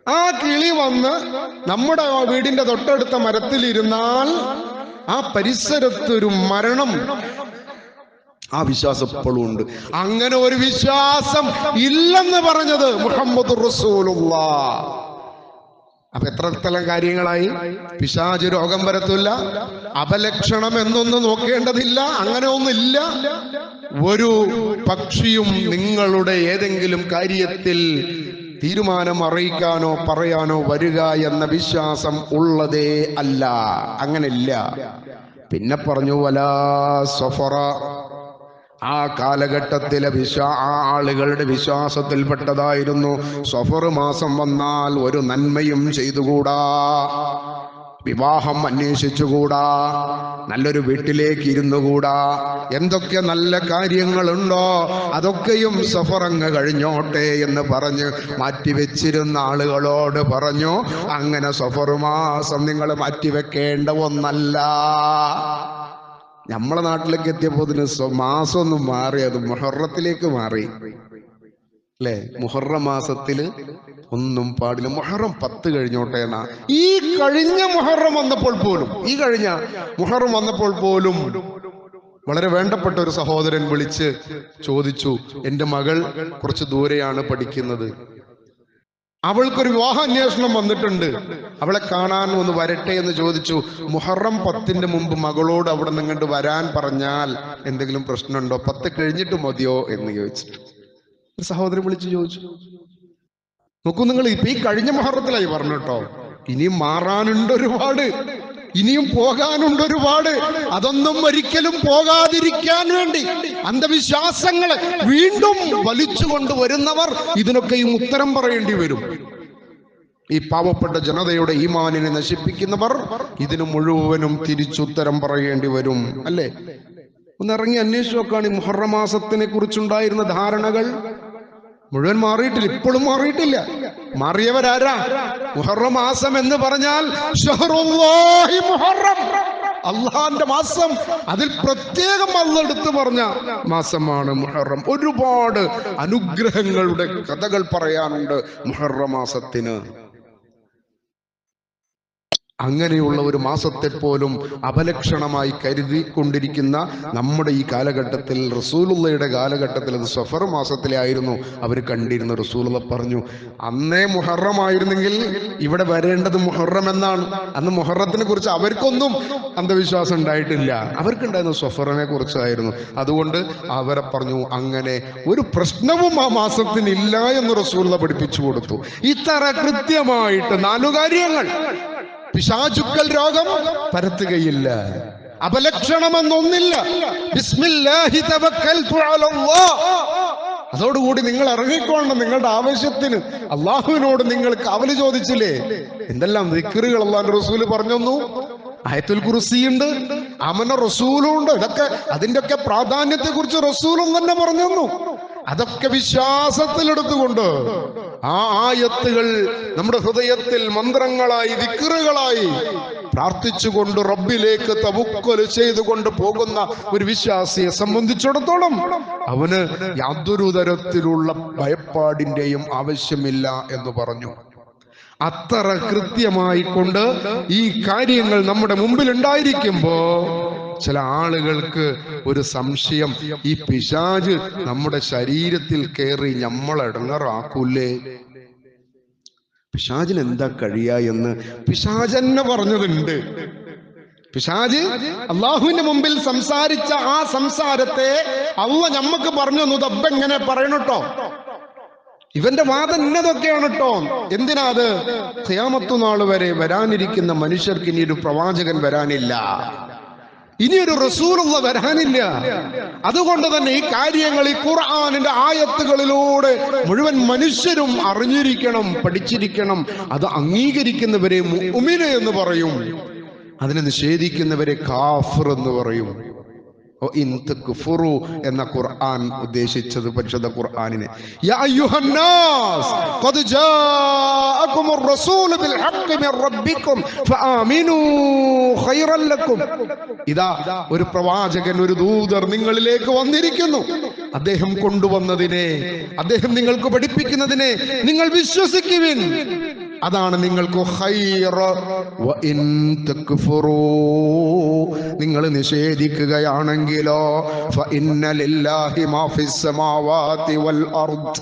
ആ കിളി വന്ന് നമ്മുടെ വീടിന്റെ തൊട്ടടുത്ത മരത്തിലിരുന്നാൽ ആ പരിസരത്തൊരു മരണം, ആ വിശ്വാസം ഇപ്പോഴും ഉണ്ട്. അങ്ങനെ ഒരു വിശ്വാസം ഇല്ലെന്ന് പറഞ്ഞത് മുഹമ്മദ് റസൂലുള്ളാഹ്. അപ്പൊ എത്രത്തോളം കാര്യങ്ങളായി. പിശാച് രോഗം വരത്തില്ല, അപലക്ഷണം എന്നൊന്നും നോക്കേണ്ടതില്ല, അങ്ങനെ ഒന്നില്ല. ഒരു പക്ഷിയും നിങ്ങളുടെ ഏതെങ്കിലും കാര്യത്തിൽ തീരുമാനം അറിയിക്കാനോ പറയാനോ വരിക എന്ന വിശ്വാസം ഉള്ളതേ അല്ല, അങ്ങനില്ല. പിന്നെ പറഞ്ഞു വലാ സഫറ, ആ കാലഘട്ടത്തിലെ ആ ആളുകളുടെ വിശ്വാസത്തിൽപ്പെട്ടതായിരുന്നു സഫർ മാസം വന്നാൽ ഒരു നന്മയും ചെയ്തുകൂടാ, വിവാഹം അന്വേഷിച്ചുകൂടാ, നല്ലൊരു വീട്ടിലേക്ക് ഇരുന്നുകൂടാ. എന്തൊക്കെ നല്ല കാര്യങ്ങളുണ്ടോ അതൊക്കെയും സഫറങ്ങ് കഴിഞ്ഞോട്ടെ എന്ന് പറഞ്ഞ് മാറ്റിവെച്ചിരുന്ന ആളുകളോട് പറഞ്ഞു, അങ്ങനെ സഫർ മാസം നിങ്ങൾ മാറ്റിവെക്കേണ്ട ഒന്നല്ല. നമ്മളെ നാട്ടിലേക്ക് എത്തിയപ്പോതിന് മാസം ഒന്നും മാറി, അത് മുഹറത്തിലേക്ക് മാറി അല്ലേ. മുഹറം മാസത്തില് ഒന്നും പാടില്ല, മുഹറം 10 കഴിഞ്ഞോട്ടെ എന്നാ. ഈ കഴിഞ്ഞ മുഹറം വന്നപ്പോൾ പോലും വളരെ വേണ്ടപ്പെട്ട ഒരു സഹോദരൻ വിളിച്ച് ചോദിച്ചു, എന്റെ മകൾ കുറച്ച് ദൂരെയാണ് പഠിക്കുന്നത്, അവൾക്കൊരു വിവാഹ അന്വേഷണം വന്നിട്ടുണ്ട്, അവളെ കാണാൻ ഒന്ന് വരട്ടെ എന്ന് ചോദിച്ചു. മുഹറം 10 മുമ്പ് മകളോട് അവിടെ നിങ്ങോട്ട് വരാൻ പറഞ്ഞാൽ എന്തെങ്കിലും പ്രശ്നമുണ്ടോ, 10 കഴിഞ്ഞിട്ട് മതിയോ എന്ന് ചോദിച്ചിട്ട് ഒരു സഹോദരൻ വിളിച്ചു ചോദിച്ചു. നോക്കൂ നിങ്ങൾ, ഇപ്പൊ ഈ കഴിഞ്ഞ മുഹറത്തിലായി പറഞ്ഞു കേട്ടോ, ഇനിയും മാറാനുണ്ട് ഒരുപാട്, ഇനിയും പോകാനുണ്ട് ഒരുപാട്. അതൊന്നും ഒരിക്കലും പോകാതിരിക്കാൻ വേണ്ടി അന്ധവിശ്വാസങ്ങളെ വീണ്ടും വലിച്ചു കൊണ്ടുവരുന്നവർ ഇതിനൊക്കെയും ഉത്തരം പറയേണ്ടി വരും. ഈ പാവപ്പെട്ട ജനതയുടെ ഈമാനിനെ നശിപ്പിക്കുന്നവർ ഇതിന് മുഴുവനും തിരിച്ചുത്തരം പറയേണ്ടി വരും, അല്ലേ? ഒന്നിറങ്ങി അന്വേഷിച്ചു നോക്കാണ്. ഈ മുഹറം മാസത്തിനെ കുറിച്ചുണ്ടായിരുന്ന ധാരണകൾ മുഴുവൻ മാറിയിട്ടില്ല, ഇപ്പോഴും മാറിയിട്ടില്ല. മാറിയവരാരാ? മുഹറം മാസം എന്ന് പറഞ്ഞാൽ ഷഹ്റുല്ലാഹി മുഹറം, അള്ളാന്റെ മാസം, അതിൽ പ്രത്യേകം അല്ലാഹ് എടുത്തു പറഞ്ഞ മാസമാണ് മുഹറം. ഒരുപാട് അനുഗ്രഹങ്ങളുടെ കഥകൾ പറയാനുണ്ട് മുഹറം മാസത്തിന്. അങ്ങനെയുള്ള ഒരു മാസത്തെ പോലും അപലക്ഷണമായി കരുതിക്കൊണ്ടിരിക്കുന്ന നമ്മുടെ ഈ കാലഘട്ടത്തിൽ, റസൂലുള്ളയുടെ കാലഘട്ടത്തിൽ അത് സഫർ മാസത്തിലായിരുന്നു അവർ കണ്ടിരുന്നു. റസൂലുള്ള പറഞ്ഞു, അന്നേ മുഹറമായിരുന്നെങ്കിൽ ഇവിടെ വരേണ്ടത് മുഹറം എന്നാണ്. അന്ന് മുഹറത്തിനെ കുറിച്ച് അവർക്കൊന്നും അന്ധവിശ്വാസം ഉണ്ടായിട്ടില്ല, അവർക്കുണ്ടായിരുന്ന സഫറിനെ കുറിച്ചായിരുന്നു. അതുകൊണ്ട് അവരെ പറഞ്ഞു, അങ്ങനെ ഒരു പ്രശ്നവും ആ മാസത്തിനില്ല എന്ന് റസൂലുള്ള പഠിപ്പിച്ചു കൊടുത്തു. ഇത്ര കൃത്യമായിട്ട് 4 കാര്യങ്ങൾ. പിശാചുക്കൽ രോഗം പരത്തുകയില്ല, അപലക്ഷണമെന്നൊന്നില്ല, ബിസ്മില്ലാഹി തവക്കൽതു അലല്ലാഹ്. അതോടുകൂടി നിങ്ങൾ ഇറങ്ങിക്കൊള്ളണം നിങ്ങളുടെ ആവശ്യത്തിന്. അള്ളാഹുവിനോട് നിങ്ങൾ കാവല് ചോദിച്ചില്ലേ? എന്തെല്ലാം ദിക്റുകൾ അല്ലാഹുവിന്റെ റസൂല് പറഞ്ഞു. ആയത്തുൽ കുർസിയുണ്ട്, ആമന റസൂലുണ്ട്. ഇതൊക്കെ അതിന്റെയൊക്കെ പ്രാധാന്യത്തെ കുറിച്ച് റസൂലും തന്നെ പറഞ്ഞു. അതൊക്കെ വിശ്വാസത്തിലെടുത്തുകൊണ്ട് ആ ആയത്തുകൾ നമ്മുടെ ഹൃദയത്തിൽ മന്ത്രങ്ങളായി, ദിക്റുകളായി പ്രാർത്ഥിച്ചുകൊണ്ട് റബ്ബിലേക്ക് തവക്കുൽ ചെയ്തുകൊണ്ട് പോകുന്ന ഒരു വിശ്വാസിയെ സംബന്ധിച്ചിടത്തോളം അവന് യാതൊരു തരത്തിലുള്ള ഭയപ്പാടിന്റെയും ആവശ്യമില്ല എന്ന് പറഞ്ഞു. അത്ര കൃത്യമായി കൊണ്ട് ഈ കാര്യങ്ങൾ നമ്മുടെ മുമ്പിൽ ഉണ്ടായിരിക്കുമ്പോ ചില ആളുകൾക്ക് ഒരു സംശയം, ഈ പിശാച് നമ്മുടെ ശരീരത്തിൽ കയറി നമ്മളെടങ്ങറാക്കൂലേ? പിശാചിന് എന്താ കഴിയാ എന്ന് പിശാചെന്നെ പറഞ്ഞതുണ്ട്. പിശാച് അള്ളാഹുവിന്റെ മുമ്പിൽ സംസാരിച്ച ആ സംസാരത്തെ അള്ളാഹ് ഞമ്മക്ക് പറഞ്ഞു തന്നു. ദബ്ബെങ്ങനെ പറയണട്ടോ, ഇവന്റെ വാദം ഇന്നതൊക്കെയാണ് കേട്ടോ. എന്തിനാ അത്? ഖിയാമത്ത് നാൾ വരെ വരാനിരിക്കുന്ന മനുഷ്യർക്ക് ഇനി ഒരു പ്രവാചകൻ വരാനില്ല. ഇനിയൊരു റസൂലുള്ള വരാനില്ല. അതുകൊണ്ട് തന്നെ ഈ കാര്യങ്ങൾ ഈ ഖുർആനിന്റെ ആയത്തുകളിലൂടെ മുഴുവൻ മനുഷ്യരും അറിഞ്ഞിരിക്കണം, പഠിച്ചിരിക്കണം. അത് അംഗീകരിക്കുന്നവരെ മുഅ്മിന് എന്ന് പറയും, അതിനെ നിഷേധിക്കുന്നവരെ കാഫിർ എന്ന് പറയും. എന്ന ഖുർആൻ ഉദ്ദേശിച്ചത് പരിശുദ്ധ ഖുർആനിനെ. യാ അയ്യുഹന്നാസ് ഖദ് ജാഅകുമുർ റസൂലു ബിൽ ഹഖ് മിർ റബ്ബിക്കും ഫആമിനൂ ഖൈറൻ ലക്കും. ഇതാ ഒരു പ്രവാചകൻ, ഒരു ദൂതർ നിങ്ങളിലേക്ക് വന്നിരിക്കുന്നു. അദ്ദേഹം കൊണ്ടുവന്നതിനെ, അദ്ദേഹം നിങ്ങൾക്ക് പഠിപ്പിക്കുന്നതിനെ നിങ്ങൾ വിശ്വസിക്കുവിൻ, അതാണ് നിങ്ങൾക്ക് ഖൈർ. വ ഇൻ തക്ഫുറൂ, നിങ്ങൾ നിഷേധിക്കുകയാണെങ്കിലോ ഫഇന്ന ലില്ലാഹി മാ ഫിസ് സമാവാതി വൽ അർദ്,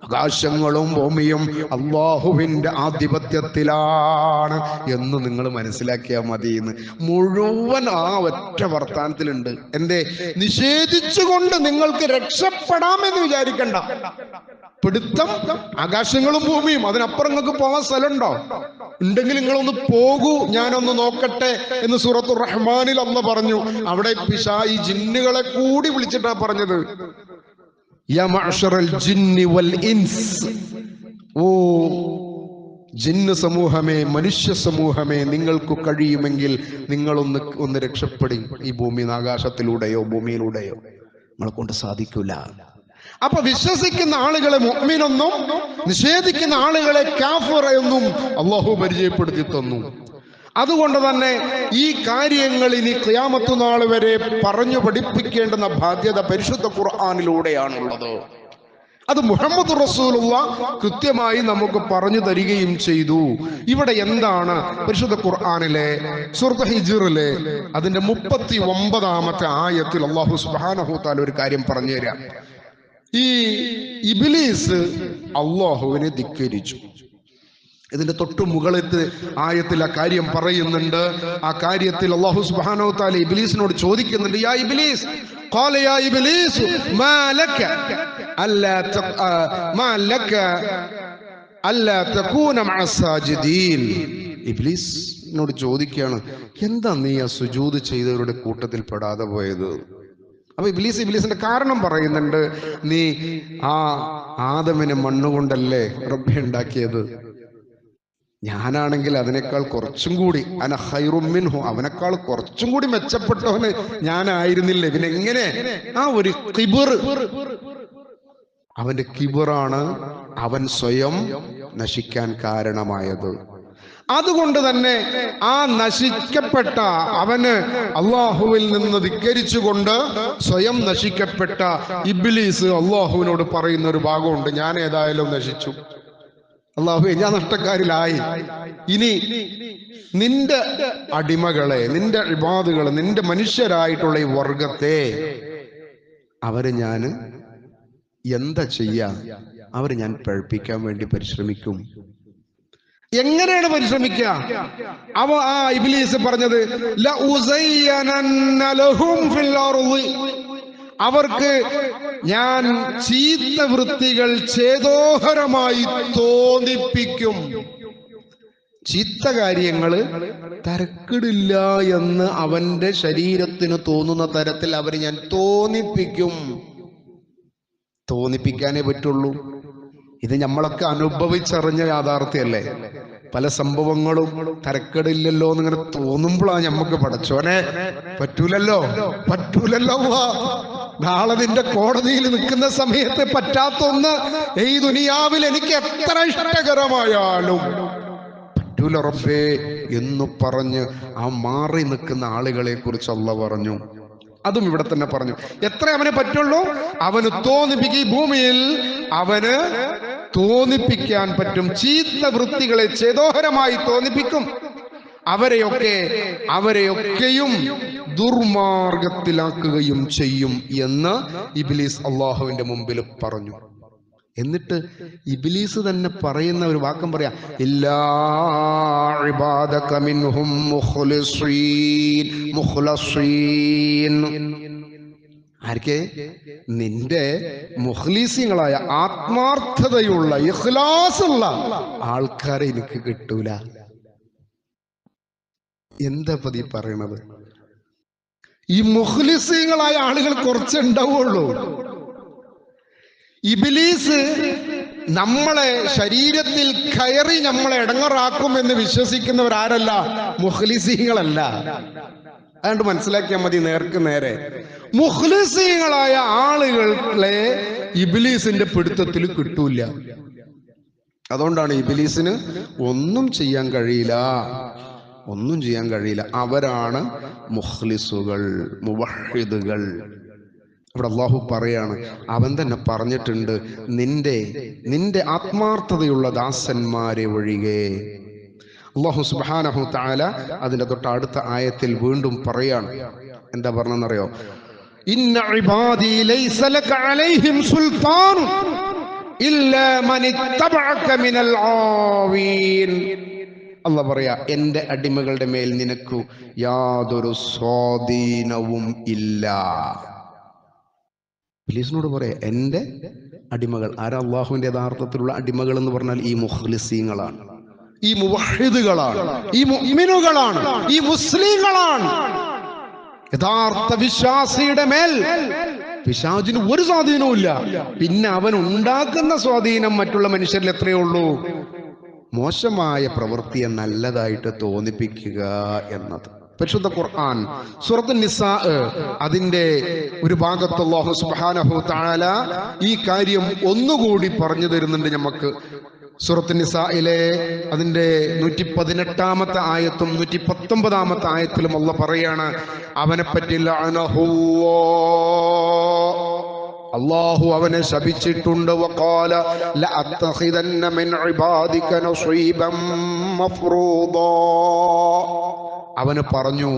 ആകാശങ്ങളും ഭൂമിയും അല്ലാഹുവിന്റെ ആധിപത്യത്തിലാണ് എന്ന് നിങ്ങൾ മനസ്സിലാക്കിയാൽ മതി എന്ന് മുഴുവൻ ആ ഒറ്റ വർത്താനത്തിലുണ്ട്. എന്തേ? നിഷേധിച്ചുകൊണ്ട് നിങ്ങൾക്ക് രക്ഷപ്പെടാമെന്ന് വിചാരിക്കണ്ട. പിടുത്തം ആകാശങ്ങളും ഭൂമിയും, അതിനപ്പുറം നിങ്ങൾക്ക് പോകാൻ സ്ഥലമുണ്ടോ? ഉണ്ടെങ്കിൽ നിങ്ങളൊന്ന് പോകൂ, ഞാനൊന്ന് നോക്കട്ടെ എന്ന് സൂറത്തുർ റഹ്മാനിൽ അല്ലാഹു പറഞ്ഞു. അവിടെ ഈ ജിന്നുകളെ കൂടി വിളിച്ചിട്ടാ പറഞ്ഞത്. യാ മഅ്ശറൽ ജിന്നി വൽ ഇൻസ്, ഓ ജിന്ന് സമൂഹമേ, മനുഷ്യ സമൂഹമേ, നിങ്ങൾക്ക് കഴിയുമെങ്കിൽ നിങ്ങളൊന്ന് രക്ഷപ്പെടും. ഈ ഭൂമി ആകാശത്തിലൂടെയോ ഭൂമിയിലൂടെയോ നമ്മളെ കൊണ്ട് സാധിക്കൂല. അപ്പൊ വിശ്വസിക്കുന്ന ആളുകളെ മുഅ്മിനെന്നും നിഷേധിക്കുന്ന ആളുകളെ കാഫിർ എന്നും അല്ലാഹു പരിചയപ്പെടുത്തി തന്നു. അതുകൊണ്ട് തന്നെ ഈ കാര്യങ്ങൾ ഇനി ഖിയാമത്ത് നാൾ വരെ പറഞ്ഞു പഠിപ്പിക്കേണ്ടുന്ന ബാധ്യത പരിശുദ്ധ ഖുർആനിലൂടെയാണുള്ളത്. അത് മുഹമ്മദ് റസൂലുള്ളാഹ് കൃത്യമായി നമുക്ക് പറഞ്ഞു തരികയും ചെയ്തു. ഇവിടെ എന്താണ് പരിശുദ്ധ ഖുർആനിലെ സൂറത്ത് ഹിജ്റിലെ അതിന്റെ 39-ാമത്തെ ആയത്തിൽ അല്ലാഹു സുബ്ഹാനഹു തആല ഒരു കാര്യം പറഞ്ഞു തരാം. ഈ ഇബ്ലീസ് അല്ലാഹുവിനെ ധിക്കരിച്ചു. ഇതിന്റെ തൊട്ടു മുകളിലത്തെ ആയത്തിൽ ആ കാര്യം പറയുന്നുണ്ട്. ആ കാര്യത്തിൽ അല്ലാഹു സുബ്ഹാനഹു തആല ഇബ്ലീസിനോട് ചോദിക്കുന്നുണ്ട്, യാ ഇബ്ലീസ്, ഖാല യാ ഇബ്ലീസ് മാ ലക അല്ലാ തകൂന മഅസ് സാജിദീൻ. ഇബ്ലീസിനോട് ചോദിക്കുകയാണ്, എന്താ നീ ആ സുജൂദ് ചെയ്തവരുടെ കൂട്ടത്തിൽ പെടാതെ പോയത്? അപ്പൊ ഇബ്ലീസിന്റെ കാരണം പറയുന്നുണ്ട്. നീ ആ ആദമിനെ മണ്ണുകൊണ്ടല്ലേ റബ്ബേ ഉണ്ടാക്കിയത്, ഞാനാണെങ്കിൽ അതിനേക്കാൾ കുറച്ചും കൂടി അന ഖൈറും മിൻഹു, അവനേക്കാൾ കുറച്ചും കൂടി മെച്ചപ്പെട്ടവന് ഞാനായിരുന്നില്ലേ? പിന്നെ എങ്ങനെ? ആ ഒരു കിബർ, അവന്റെ കിബറാണ് അവൻ സ്വയം നശിക്കാൻ കാരണമായത്. അതുകൊണ്ട് തന്നെ ആ നശിക്കപ്പെട്ട അവന് അള്ളാഹുവിൽ നിന്ന് ധിക്കരിച്ചുകൊണ്ട് സ്വയം നശിക്കപ്പെട്ട ഇബ്ലീസ് അള്ളാഹുവിനോട് പറയുന്ന ഒരു ഭാഗമുണ്ട്, ഞാൻ ഏതായാലും നശിച്ചു, അള്ളാഹുവേ ഞാൻ നഷ്ടക്കാരിലായി. ഇനി നിന്റെ അടിമകളെ, നിന്റെ ഇബാദുകളെ, നിന്റെ മനുഷ്യരായിട്ടുള്ള ഈ വർഗത്തെ അവരെ ഞാൻ എന്താ ചെയ്യാ? അവരെ ഞാൻ പഴിപ്പിക്കാൻ വേണ്ടി പരിശ്രമിക്കും. എങ്ങനെയാണ് പരിശ്രമിക്കുക? ആ ഇബ്ലീസ് പറഞ്ഞത് അവർക്ക് ഞാൻ ചീത്ത വൃത്തികൾ ചേതോഹരമായി തോന്നിപ്പിക്കും. ചീത്ത കാര്യങ്ങള് തരക്കിടില്ല എന്ന് അവന്റെ ശരീരത്തിന് തോന്നുന്ന തരത്തിൽ അവരെ ഞാൻ തോന്നിപ്പിക്കും. തോന്നിപ്പിക്കാനേ പറ്റുള്ളൂ. ഇത് നമ്മളൊക്കെ അനുഭവിച്ചറിഞ്ഞ യാഥാർത്ഥ്യമല്ലേ? പല സംഭവങ്ങളും തരക്കേടില്ലല്ലോ എന്നിങ്ങനെ തോന്നുമ്പോഴാണ് നമുക്ക് പടച്ചോനെ പറ്റൂലല്ലോ. നാളെ നിന്റെ കോടതിയിൽ നിൽക്കുന്ന സമയത്ത് പറ്റാത്ത ഒന്ന് ഈ ദുനിയാവിൽ എനിക്ക് എത്ര ഇഷ്ടകരമായാലും പറ്റൂല റബ്ബേ എന്ന് പറഞ്ഞ് ആ മാറി നിൽക്കുന്ന ആളുകളെ കുറിച്ച് അല്ലാഹു പറഞ്ഞു. അതും ഇവിടെ തന്നെ പറഞ്ഞു. എത്ര അവനെ പറ്റുള്ളൂ? അവന് തോന്നിപ്പിക്കും. ഈ ഭൂമിയിൽ അവന് തോന്നിപ്പിക്കാൻ പറ്റും. ചീത്ത വൃത്തികളെ ചേതോഹരമായി തോന്നിപ്പിക്കും. അവരെയൊക്കെയും ദുർമാർഗത്തിലാക്കുകയും ചെയ്യും എന്ന് ഇബ്ലീസ് അള്ളാഹുവിന്റെ മുമ്പിൽ പറഞ്ഞു. എന്നിട്ട് ഇബ്ലീസ് തന്നെ പറയുന്ന ഒരു വാക്കം പറയാ, ഇല്ലാ ഇബാദക മിൻഹും മുഖ്ലസീൻ. ആർക്കെ? നിന്റെ മുഖ്ലീസിങ്ങളായ ആത്മാർത്ഥതയുള്ള ഇഖ്ലാസുള്ള ആൾക്കാരെ എനിക്ക് കിട്ടൂല. എന്താ പതി പറയണത്? ഈ മുഖ്ലിസീങ്ങളായ ആളുകൾ കുറച്ചുണ്ടാവുള്ളൂ. ഇബ്ലീസ് നമ്മളെ ശരീരത്തിൽ കയറി നമ്മളെ ഇടങ്ങറാക്കുമെന്ന് വിശ്വസിക്കുന്നവരാരല്ല? മുഖ്ലിസീങ്ങളല്ല. അതുകൊണ്ട് മനസ്സിലാക്കിയാൽ മതി. നേർക്ക് നേരെ മുഖ്ലിസീങ്ങളായ ആളുകളെ ഇബ്ലീസിന്റെ പിടുത്തത്തിൽ കിട്ടൂല. അതുകൊണ്ടാണ് ഇബ്ലീസിന് ഒന്നും ചെയ്യാൻ കഴിയില്ല. അവരാണ് മുഖ്ലിസുകൾ, മുവഹ്ഹിദുകൾ. ഇവിടെ അല്ലാഹു പറയാണ്, അവൻ തന്നെ പറഞ്ഞിട്ടുണ്ട്, നിന്റെ ആത്മാർത്ഥതയുള്ള ദാസന്മാരെ ഒഴികെ. അല്ലാഹു സുബ്ഹാനഹു തആല അതിന്റെ തൊട്ട് അടുത്ത ആയത്തിൽ വീണ്ടും പറയാണ്. എന്താ പറഞ്ഞെന്നറിയോ? ഇന്ന ഇബാദി ലൈസ ലക അലൈഹിം സുൽത്താൻ ഇല്ലാ മൻ ഇത്തബഅക മിനൽ ആവീൻ. അല്ലാഹു പറയാ, എന്റെ അടിമകളുടെ മേൽ നിനക്ക് യാതൊരു സ്വാധീനവും ഇല്ല. ഇബ്ലീസിനോട് പറയാ, എന്റെ അടിമകൾ ആരാ? അല്ലാഹുവിന്റെ യഥാർത്ഥത്തിലുള്ള അടിമകൾ എന്ന് പറഞ്ഞാൽ ഈ മുഖ്ലിസീങ്ങളാണ്, ഈ മുവഹ്ഹിദുകളാണ്, ഈ മുഅ്മിനുകളാണ്, ഈ മുസ്ലിങ്ങളാണ്. യഥാർത്ഥ വിശ്വാസിയുടെ മേൽ പിശാചിന് ഒരു സ്വാധീനവും ഇല്ല. പിന്നെ അവൻ ഉണ്ടാക്കുന്ന സ്വാധീനം മറ്റുള്ള മനുഷ്യരിൽ എത്രയേ ഉള്ളൂ? മോശമായ പ്രവൃത്തിയെ നല്ലതായിട്ട് തോന്നിപ്പിക്കുക എന്നത്. പരിശുദ്ധ ഖുർആൻ സൂറത്ത് നിസാ അതിന്റെ ഒരു ഭാഗത്ത് അല്ലാഹു സുബ്ഹാനഹു തആല ഈ കാര്യം ഒന്നുകൂടി പറഞ്ഞു തരുന്നുണ്ട് നമുക്ക്. സൂറത്ത് നിസായിലെ അതിന്റെ 118-ാമത്തെ ആയത്തും 119-ാമത്തെ ആയത്തിലും അല്ലാഹു പറയാണ്, അവനെ പറ്റി അല്ലാഹു അവനെ ശപിച്ചിട്ടുണ്ട്. വഖാല ലഅത്തഖിദന്ന മിൻ ഇബാദിക നസീബൻ മഫ്റൂദാ. അവന് പറഞ്ഞു,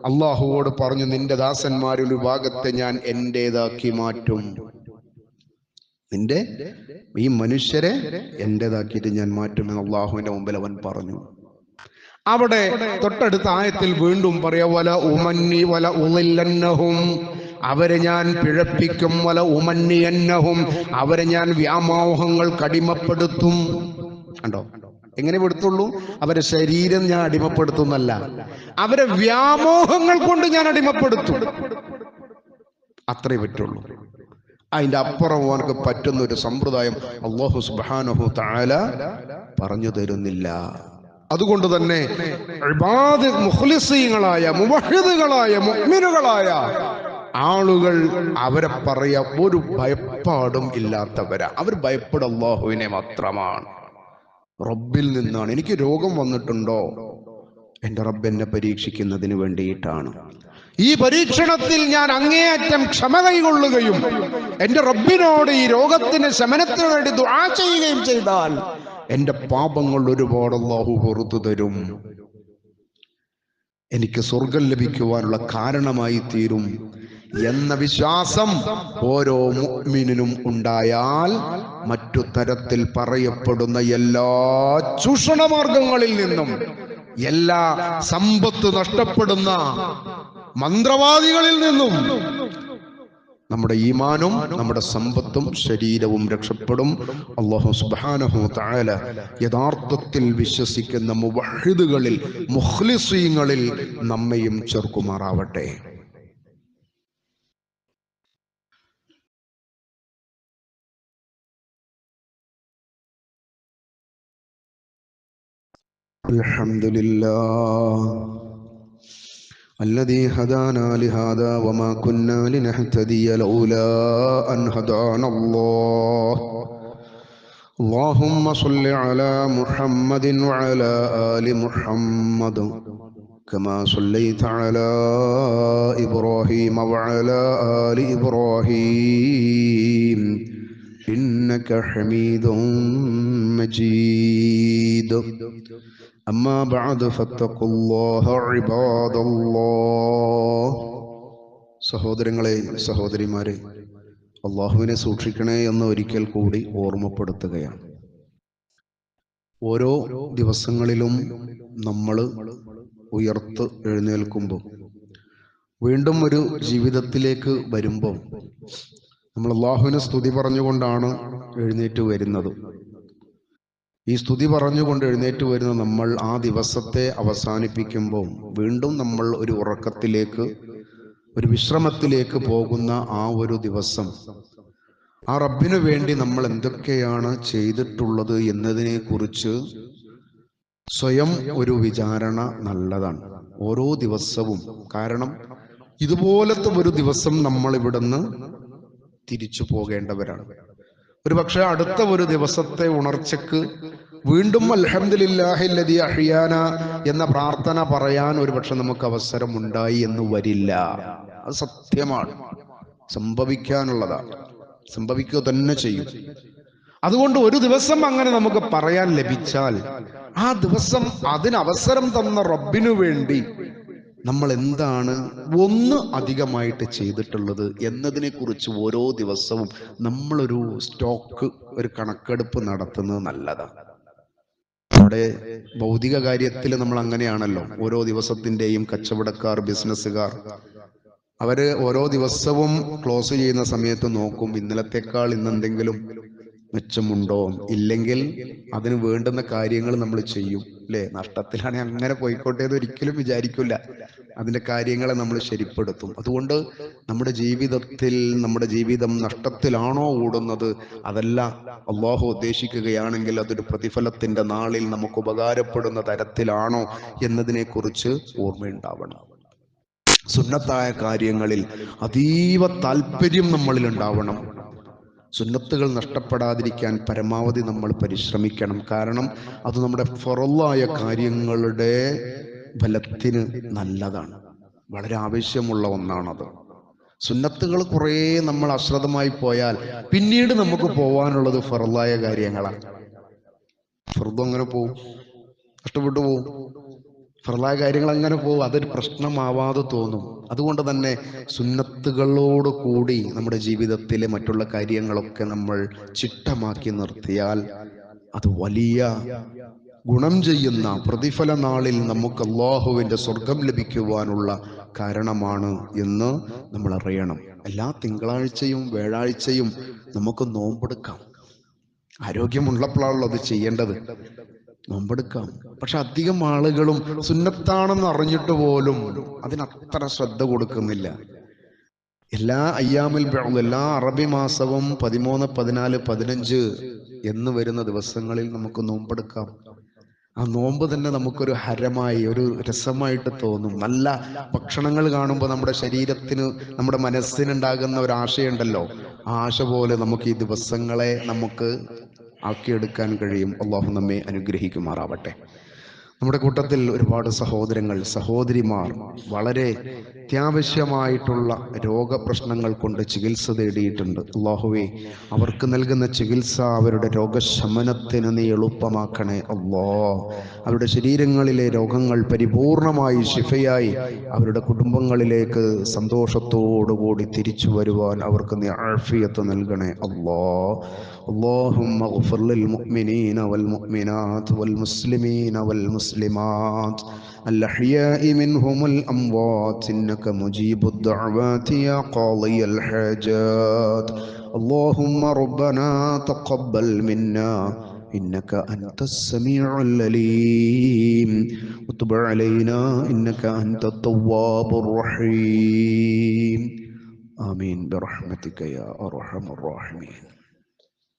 അല്ലാഹുവോട് പറഞ്ഞു, നിന്റെ ദാസന്മാരിൽ ഒരു ഭാഗത്തെ ഞാൻ എന്റേതാക്കി മാറ്റും. നിന്റെ ഈ മനുഷ്യരെ എന്റേതാക്കിയിട്ട് ഞാൻ മാറ്റുമെന്ന് അല്ലാഹുവിന്റെ മുമ്പിൽ അവൻ പറഞ്ഞു. അവിടെ തൊട്ടടുത്ത ആയത്തിൽ വീണ്ടും പറയാ, വല ഉമന്നി വല ഉളില്ലന്നഹും, അവരെ ഞാൻ പിഴപ്പിക്കും. വല ഉമന്നിയന്നഹും, അവരെ ഞാൻ വ്യാമോഹങ്ങൾക്ക് അടിമപ്പെടുത്തും. കണ്ടോ? എങ്ങനെ പെടുത്തുള്ളൂ? അവരെ ശരീരം ഞാൻ അടിമപ്പെടുത്തുന്നല്ല, അവരെ വ്യാമോഹങ്ങൾ കൊണ്ട് ഞാൻ അടിമപ്പെടുത്തും. അത്രേ പറ്റുള്ളൂ. അതിന്റെ അപ്പുറം അവർക്ക് പറ്റുന്ന ഒരു സമ്പ്രദായം അല്ലാഹു സുബ്ഹാനഹു തആല പറഞ്ഞു തരുന്നില്ല. അതുകൊണ്ട് തന്നെ ഇബാദ് മുഖ്ലിസീങ്ങളായ മുവഹ്ഹിദുകളായ മുഅ്മിനുകളായ ആളുകൾ അവരെ പറയാ ഒരു ഭയപ്പാടും ഇല്ലാത്തവരാ. അവർ ഭയപ്പെടുക അല്ലാഹുവിനെ മാത്രമാണ്, റബ്ബിൽ നിന്നാണ്. എനിക്ക് രോഗം വന്നിട്ടുണ്ടോ? എൻ്റെ റബ്ബ് എന്നെ പരീക്ഷിക്കുന്നതിന് വേണ്ടിയിട്ടാണ്. ഈ പരീക്ഷണത്തിൽ ഞാൻ അങ്ങേയറ്റം ക്ഷമ കൈകൊള്ളുകയും എൻ്റെ റബ്ബിനോട് ഈ രോഗത്തിന് ശമനത്തിന് വേണ്ടി ദുആ ചെയ്യുകയും ചെയ്താൽ എൻ്റെ പാപങ്ങൾ ഒരുപാട് അല്ലാഹു പുറത്തു തരും, എനിക്ക് സ്വർഗം ലഭിക്കുവാനുള്ള കാരണമായി തീരും എന്ന വിശ്വാസം ഓരോ മുഅ്മിനിനും ഉണ്ടായാൽ മറ്റു തരത്തിൽ പറയപ്പെടുന്ന എല്ലാ ചൂഷണമാർഗങ്ങളിൽ നിന്നും, എല്ലാ സമ്പത്ത് നഷ്ടപ്പെടുന്ന മന്ത്രവാദികളിൽ നിന്നും നമ്മുടെ ഈമാനും നമ്മുടെ സമ്പത്തും ശരീരവും രക്ഷപ്പെടും. അല്ലാഹു സുബ്ഹാനഹു തആല യഥാർത്ഥത്തിൽ വിശ്വസിക്കുന്ന മുവഹ്ഹിദുകളിൽ മുഖ്ലിസീങ്ങളിൽ നമ്മയും ചേർക്കുമാറാവട്ടെ. അൽഹംദുലില്ലാഹ് الذي هدانا لهذا وما كنا لنهتدي لولا أن هدانا الله. اللهم صل على محمد وعلى آل محمد كما صليت على إبراهيم وعلى آل إبراهيم إنك حميد مجيد. أما بعد فاتقوا الله عباد الله. സഹോദരങ്ങളെ സഹോദരിമാരെ, അള്ളാഹുവിനെ സൂക്ഷിക്കണേ എന്ന് ഒരിക്കൽ കൂടി ഓർമ്മപ്പെടുത്തുകയാണ്. ഓരോ ദിവസങ്ങളിലും നമ്മൾ ഉയർത്ത് എഴുന്നേൽക്കുമ്പോൾ, വീണ്ടും ഒരു ജീവിതത്തിലേക്ക് വരുമ്പോൾ നമ്മൾ അള്ളാഹുവിനെ സ്തുതി പറഞ്ഞുകൊണ്ടാണ് എഴുന്നേറ്റ് വരുന്നത്. ഈ സ്തുതി പറഞ്ഞുകൊണ്ട് എഴുന്നേറ്റ് വരുന്ന നമ്മൾ ആ ദിവസത്തെ അവസാനിപ്പിക്കുമ്പോൾ വീണ്ടും നമ്മൾ ഒരു ഉറക്കത്തിലേക്ക് ഒരു വിശ്രമത്തിലേക്ക് പോകുന്ന ആ ഒരു ദിവസം ആ റബ്ബിനു വേണ്ടി നമ്മൾ എന്തൊക്കെയാണ് ചെയ്തിട്ടുള്ളത് എന്നതിനെ കുറിച്ച് സ്വയം ഒരു വിചാരണ നല്ലതാണ് ഓരോ ദിവസവും. കാരണം ഇതുപോലത്തെ ഒരു ദിവസം നമ്മൾ ഇവിടുന്ന് തിരിച്ചു പോകേണ്ടവരാണ്. ഒരു പക്ഷെ അടുത്ത ഒരു ദിവസത്തെ ഉണർച്ചക്ക് വീണ്ടും അൽഹംദുലില്ലാഹില്ലദീ അഹ്യാന എന്ന പ്രാർത്ഥന പറയാൻ ഒരു പക്ഷെ നമുക്ക് അവസരം ഉണ്ടായി എന്ന് വരില്ല. അത് സത്യമാണ്, സംഭവിക്കാനുള്ളതാണ്, സംഭവിക്കുക തന്നെ ചെയ്യും. അതുകൊണ്ട് ഒരു ദിവസം അങ്ങനെ നമുക്ക് പറയാൻ ലഭിച്ചാൽ ആ ദിവസം അതിന് അവസരം തന്ന റബ്ബിനു വേണ്ടി നമ്മൾ എന്താണ് ഒന്ന് അധികമായിട്ട് ചെയ്തിട്ടുള്ളത് എന്നതിനെ കുറിച്ച് ഓരോ ദിവസവും നമ്മളൊരു സ്റ്റോക്ക്, ഒരു കണക്കെടുപ്പ് നടത്തുന്നത് നല്ലതാണ്. നമ്മുടെ ഭൗതിക കാര്യത്തിൽ നമ്മൾ അങ്ങനെയാണല്ലോ. ഓരോ ദിവസത്തിന്റെയും കച്ചവടക്കാർ, ബിസിനസ്സുകാർ, അവര് ഓരോ ദിവസവും ക്ലോസ് ചെയ്യുന്ന സമയത്ത് നോക്കും ഇന്നലത്തേക്കാൾ ഇന്നെന്തെങ്കിലും മെച്ചമുണ്ടോ, ഇല്ലെങ്കിൽ അതിന് വേണ്ടുന്ന കാര്യങ്ങൾ നമ്മൾ ചെയ്യും അല്ലെ. നഷ്ടത്തിലാണെങ്കിൽ അങ്ങനെ പോയിക്കോട്ടെ എന്ന് ഒരിക്കലും വിചാരിക്കില്ല. അതിന്റെ കാര്യങ്ങളെ നമ്മൾ ശരിപ്പെടുത്തും. അതുകൊണ്ട് നമ്മുടെ ജീവിതത്തിൽ നമ്മുടെ ജീവിതം നഷ്ടത്തിലാണോ ഓടുന്നത്, അതല്ല അള്ളാഹു ഉദ്ദേശിക്കുകയാണെങ്കിൽ അതൊരു പ്രതിഫലത്തിന്റെ നാളിൽ നമുക്ക് ഉപകാരപ്പെടുന്ന തരത്തിലാണോ എന്നതിനെ കുറിച്ച് ഓർമ്മയുണ്ടാവണം. സുന്നത്തായ കാര്യങ്ങളിൽ അതീവ താല്പര്യം നമ്മളിൽ ഉണ്ടാവണം. സുന്നത്തുകൾ നഷ്ടപ്പെടാതിരിക്കാൻ പരമാവധി നമ്മൾ പരിശ്രമിക്കണം. കാരണം അത് നമ്മുടെ ഫറളായ കാര്യങ്ങളുടെ ഫലത്തിന് നല്ലതാണ്, വളരെ ആവശ്യമുള്ള ഒന്നാണത്. സുന്നത്തുകൾ കുറേ നമ്മൾ അശ്രദ്ധമായി പോയാൽ പിന്നീട് നമുക്ക് പോവാനുള്ളത് ഫറളായ കാര്യങ്ങളാണ്. ഫർദ് അങ്ങനെ പോവും, നഷ്ടപ്പെട്ടു പോവും. ഫറളായ കാര്യങ്ങൾ അങ്ങനെ പോവും, അതൊരു പ്രശ്നമാവാതെ തോന്നും. അതുകൊണ്ട് തന്നെ സുന്നത്തുകളോട് കൂടി നമ്മുടെ ജീവിതത്തിലെ മറ്റുള്ള കാര്യങ്ങളൊക്കെ നമ്മൾ ചിട്ടമാക്കി നിർത്തിയാൽ അത് വലിയ ഗുണം ചെയ്യുന്ന, പ്രതിഫല നാളിൽ നമുക്ക് അല്ലാഹുവിന്റെ സ്വർഗം ലഭിക്കുവാനുള്ള കാരണമാണ് എന്ന് നമ്മൾ അറിയണം. എല്ലാ തിങ്കളാഴ്ചയും വ്യാഴാഴ്ചയും നമുക്ക് നോമ്പെടുക്കാം. ആരോഗ്യമുള്ളപ്പോഴാണല്ലോ അത് ചെയ്യേണ്ടത്. നോമ്പെടുക്കാം. പക്ഷെ അധികം ആളുകളും സുന്നത്താണെന്ന് അറിഞ്ഞിട്ട് പോലും അതിനത്ര ശ്രദ്ധ കൊടുക്കുന്നില്ല. എല്ലാ അയ്യാമുൽ ബിഅ്, എല്ലാ അറബി മാസവും 13, 14, 15 എന്ന് വരുന്ന ദിവസങ്ങളിൽ നമുക്ക് നോമ്പെടുക്കാം. ആ നോമ്പ് തന്നെ നമുക്കൊരു ഹരമായി, ഒരു രസമായിട്ട് തോന്നും. നല്ല ഭക്ഷണങ്ങൾ കാണുമ്പോൾ നമ്മുടെ ശരീരത്തിന്, നമ്മുടെ മനസ്സിനുണ്ടാകുന്ന ഒരു ആശയുണ്ടല്ലോ, ആ ആശ പോലെ നമുക്ക് ഈ ദിവസങ്ങളെ നമുക്ക് ആക്കിയെടുക്കാൻ കഴിയും. അള്ളാഹു നമ്മെ അനുഗ്രഹിക്കുമാറാവട്ടെ. നമ്മുടെ കൂട്ടത്തിൽ ഒരുപാട് സഹോദരങ്ങൾ, സഹോദരിമാർ വളരെ അത്യാവശ്യമായിട്ടുള്ള രോഗപ്രശ്നങ്ങൾ കൊണ്ട് ചികിത്സ തേടിയിട്ടുണ്ട്. അല്ലാഹുവേ, അവർക്ക് നൽകുന്ന ചികിത്സ അവരുടെ രോഗശമനത്തിന് നീ എളുപ്പമാക്കണേ അല്ലാ. അവരുടെ ശരീരങ്ങളിലെ രോഗങ്ങൾ പരിപൂർണമായി ശിഫയായി അവരുടെ കുടുംബങ്ങളിലേക്ക് സന്തോഷത്തോടുകൂടി തിരിച്ചു വരുവാൻ അവർക്ക് നീ ആഫിയത്ത് നൽകണേ അല്ലാ. اللهم اغفر للمؤمنين والمؤمنات والمسلمين والمسلمات الأحياء منهم الأموات إنك مجيب الدعوات يا قاضي الحاجات. اللهم ربنا تقبل منا إنك أنت السميع العليم وتب علينا إنك أنت التواب الرحيم. آمين برحمتك يا أرحم الراحمين.